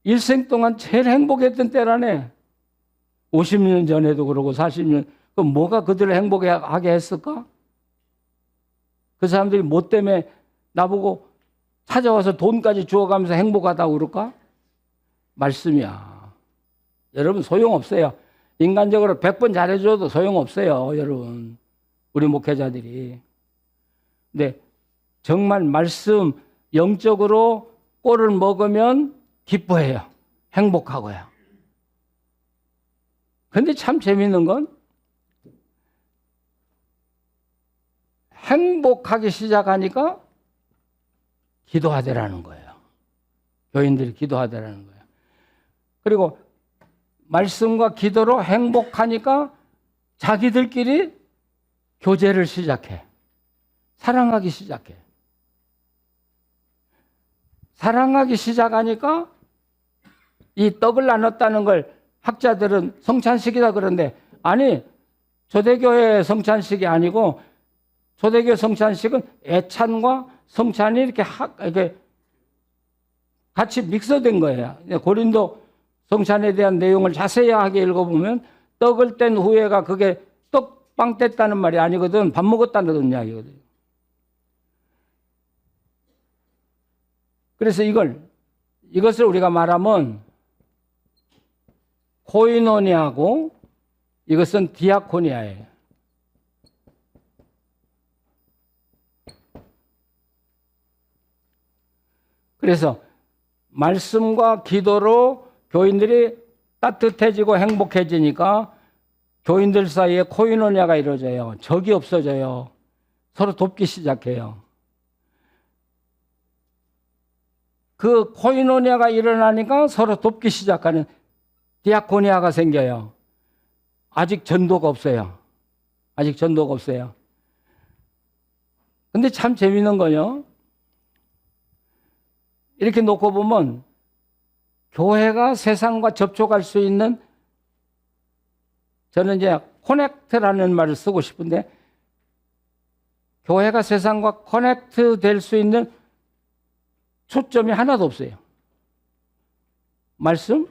일생 동안 제일 행복했던 때라네. 50년 전에도 그러고 40년. 그럼 뭐가 그들을 행복하게 했을까? 그 사람들이 뭐 때문에 나보고 찾아와서 돈까지 주워가면서 행복하다고 그럴까? 말씀이야. 여러분 소용없어요. 인간적으로 100번 잘해줘도 소용없어요. 여러분. 우리 목회자들이. 근데 정말 말씀 영적으로 꼴을 먹으면 기뻐해요. 행복하고요. 근데 참 재밌는 건 행복하기 시작하니까 기도하더라는 거예요. 교인들이 기도하더라는 거예요. 그리고 말씀과 기도로 행복하니까 자기들끼리 교제를 시작해. 사랑하기 시작해. 사랑하기 시작하니까 이 떡을 나눴다는 걸 학자들은 성찬식이다 그러는데, 아니, 초대교회 성찬식이 아니고 초대교회 성찬식은 애찬과 성찬이 이렇게 같이 믹서된 거예요. 고린도 성찬에 대한 내용을 자세하게 읽어보면 떡을 뗀 후에가 그게 떡빵 뗐다는 말이 아니거든. 밥 먹었다는 이야기거든요. 그래서 이것을 우리가 말하면 코이노니아고 이것은 디아코니아예요. 그래서 말씀과 기도로 교인들이 따뜻해지고 행복해지니까 교인들 사이에 코이노니아가 이루어져요. 적이 없어져요. 서로 돕기 시작해요. 그 코이노니아가 일어나니까 서로 돕기 시작하는 디아코니아가 생겨요. 아직 전도가 없어요. 아직 전도가 없어요. 근데 참 재밌는 거요. 이렇게 놓고 보면 교회가 세상과 접촉할 수 있는, 저는 이제 커넥트라는 말을 쓰고 싶은데, 교회가 세상과 커넥트 될 수 있는 초점이 하나도 없어요. 말씀?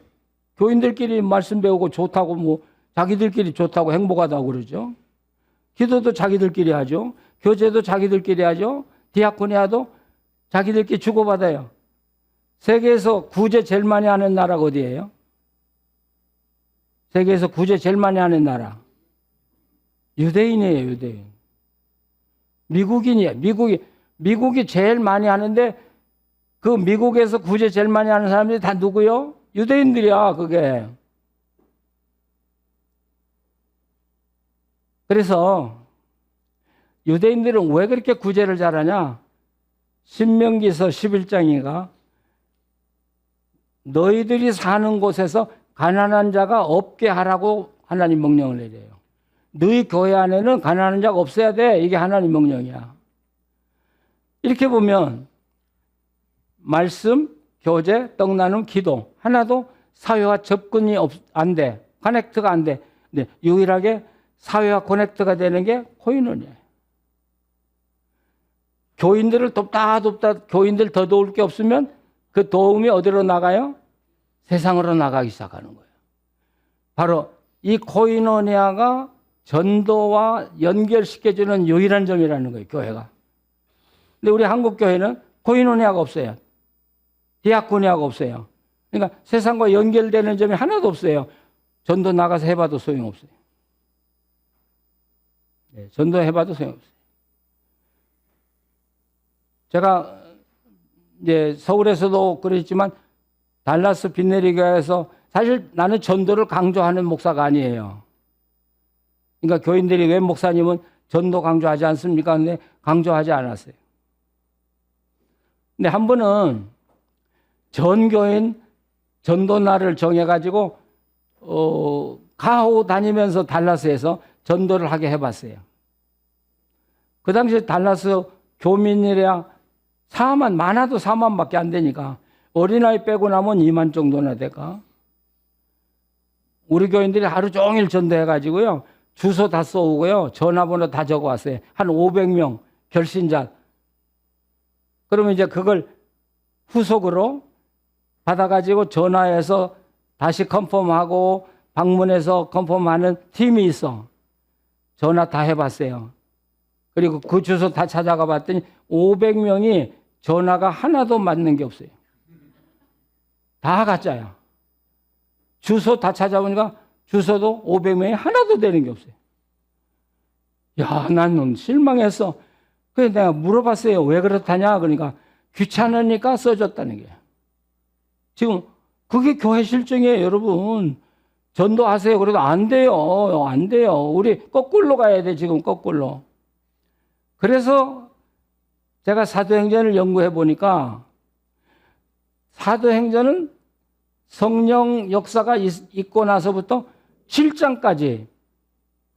교인들끼리 말씀 배우고 좋다고 뭐 자기들끼리 좋다고 행복하다고 그러죠. 기도도 자기들끼리 하죠. 교제도 자기들끼리 하죠. 디아코니아도 자기들끼리 주고받아요. 세계에서 구제 제일 많이 하는 나라가 어디예요? 세계에서 구제 제일 많이 하는 나라. 유대인이에요, 유대인. 미국인이에요. 미국이 제일 많이 하는데 그 미국에서 구제 제일 많이 하는 사람들이 다 누구요? 유대인들이야, 그게. 그래서 유대인들은 왜 그렇게 구제를 잘하냐? 신명기서 11장이가 너희들이 사는 곳에서 가난한 자가 없게 하라고 하나님 명령을 내려요. 너희 교회 안에는 가난한 자가 없어야 돼. 이게 하나님 명령이야. 이렇게 보면 말씀, 교제, 떡 나눔, 기도 하나도 사회와 접근이 안 돼. 커넥트가 안 돼. 근데 유일하게 사회와 커넥트가 되는 게 코이노니아예요. 교인들을 돕다 교인들 더 도울 게 없으면 그 도움이 어디로 나가요? 세상으로 나가기 시작하는 거예요. 바로 이 코이노니아가 전도와 연결시켜주는 유일한 점이라는 거예요, 교회가. 근데 우리 한국 교회는 코이노니아가 없어요. 디아코니아가 없어요. 그러니까 세상과 연결되는 점이 하나도 없어요. 전도 나가서 해봐도 소용없어요. 네, 전도 해봐도 소용없어요. 제가 이제 서울에서도 그랬지만 달라스 빈네리교회에서 사실 나는 전도를 강조하는 목사가 아니에요. 그러니까 교인들이 왜 목사님은 전도 강조하지 않습니까? 근데 강조하지 않았어요. 근데 한 번은 전 교인 전도 날을 정해가지고 가호 다니면서 달라스에서 전도를 하게 해봤어요. 그 당시에 달라스 교민이랴 많아도 4만밖에 안 되니까 어린아이 빼고 나면 2만 정도나 될까? 우리 교인들이 하루 종일 전도해가지고요. 주소 다 써오고요. 전화번호 다 적어왔어요. 한 500명 결신자. 그러면 이제 그걸 후속으로 받아가지고 전화해서 다시 컨펌하고 방문해서 컨펌하는 팀이 있어. 전화 다 해봤어요. 그리고 그 주소 다 찾아가 봤더니 500명이 전화가 하나도 맞는 게 없어요. 다 가짜야. 주소 다 찾아보니까 주소도 500명이 하나도 되는 게 없어요. 야, 나는 실망했어. 그래서 내가 물어봤어요. 왜 그렇다냐? 그러니까 귀찮으니까 써줬다는 거예요. 지금 그게 교회 실정이에요, 여러분. 전도하세요. 그래도 안 돼요. 안 돼요. 우리 거꾸로 가야 돼, 지금 거꾸로. 그래서 제가 사도행전을 연구해 보니까 사도행전은 성령 역사가 있고 나서부터 7장까지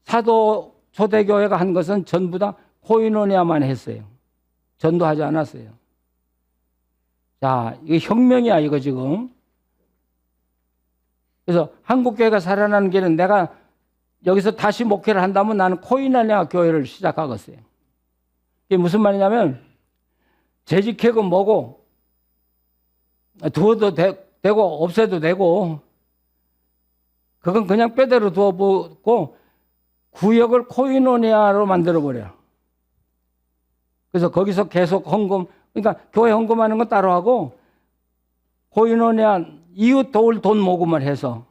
사도 초대교회가 한 것은 전부 다 코이노니아만 했어요. 전도하지 않았어요. 자, 이거 혁명이야, 이거 지금. 그래서 한국교회가 살아나는 길은 내가 여기서 다시 목회를 한다면 나는 코이노니아 교회를 시작하겠어요. 이게 무슨 말이냐면 재직회고 뭐고 두어도 되고 없애도 되고 그건 그냥 빼대로 두어보고 구역을 코이노니아로 만들어버려요. 그래서 거기서 계속 헌금, 그러니까 교회 헌금하는 건 따로 하고 코이노니아 이웃 도울 돈 모금을 해서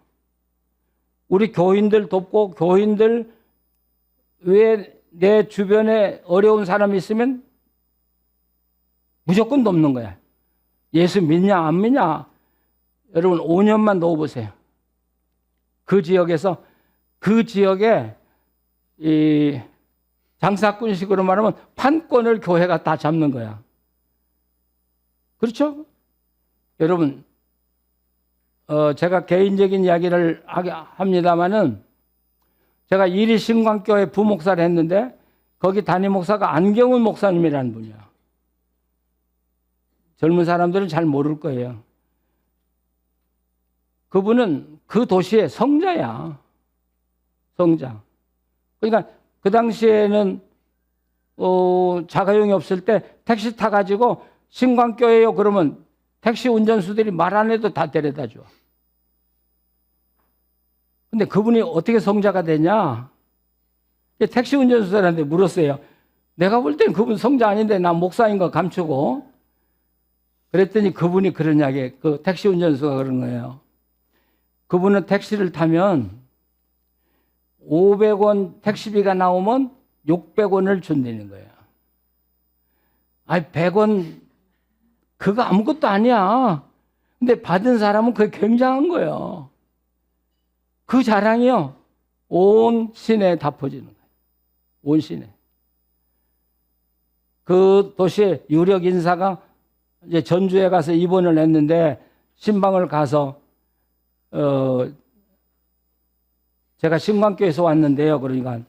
우리 교인들 돕고 교인들 외에 내 주변에 어려운 사람이 있으면 무조건 돕는 거야. 예수 믿냐 안 믿냐 여러분 5년만 넣어보세요. 그 지역에서 그 지역에 이 장사꾼식으로 말하면 판권을 교회가 다 잡는 거야. 그렇죠? 여러분 제가 개인적인 이야기를 합니다마는 제가 이리 신광교회 부목사를 했는데 거기 담임 목사가 안경훈 목사님이라는 분이야. 젊은 사람들은 잘 모를 거예요. 그분은 그 도시의 성자야. 성자. 그러니까 그 당시에는 자가용이 없을 때 택시 타가지고 신광교회요 그러면 택시 운전수들이 말 안 해도 다 데려다 줘. 근데 그분이 어떻게 성자가 되냐? 택시 운전수들한테 물었어요. 내가 볼 땐 그분 성자 아닌데 나 목사인 거 감추고. 그랬더니 그분이 그런 이야기, 그 택시 운전수가 그런 거예요. 그분은 택시를 타면 500원 택시비가 나오면 600원을 준다는 거예요. 아니 100원 그거 아무것도 아니야. 근데 받은 사람은 그게 굉장한 거예요. 그 자랑이요. 온 시내에 다 퍼지는 거예요. 온 시내. 그 도시의 유력 인사가 이제 전주에 가서 입원을 했는데 신방을 가서 제가 신광교에서 왔는데요. 그러니까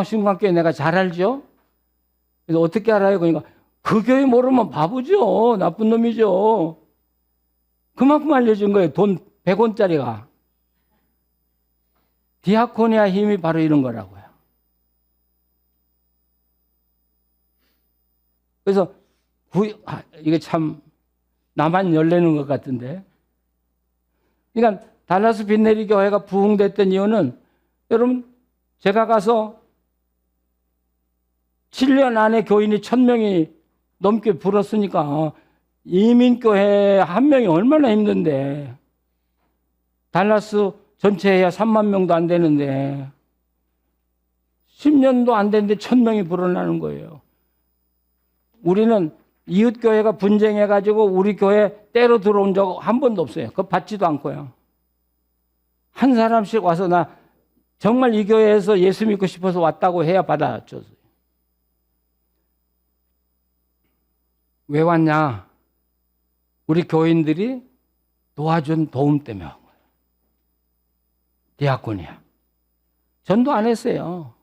신광교회 내가 잘 알죠? 그래서 어떻게 알아요? 그러니까 그 교회 모르면 바보죠. 나쁜 놈이죠. 그만큼 알려준 거예요. 돈 100원짜리가. 디아코니아 힘이 바로 이런 거라고요. 그래서 이게 참 나만 열내는 것 같은데. 그러니까 달라스 빈네리 교회가 부흥됐던 이유는 여러분 제가 가서 7년 안에 교인이 1000명이 넘게 불었으니까 이민교회 한 명이 얼마나 힘든데 달라스 전체에야 3만 명도 안 되는데 10년도 안 됐는데 1000명이 불어나는 거예요. 우리는 이웃교회가 분쟁해가지고 우리 교회 때로 들어온 적 한 번도 없어요. 그거 받지도 않고요. 한 사람씩 와서 나 정말 이 교회에서 예수 믿고 싶어서 왔다고 해야 받아줬어요. 왜 왔냐? 우리 교인들이 도와준 도움 때문에 온 거예요. 디아코니아. 전도 안 했어요.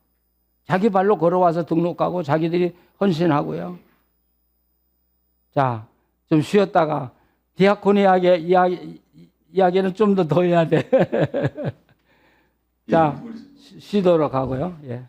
자기 발로 걸어와서 등록하고 자기들이 헌신하고요. 자, 좀 쉬었다가 디아코니아의 이야기는 좀 더 해야 돼. 자, 쉬도록 하고요. 예.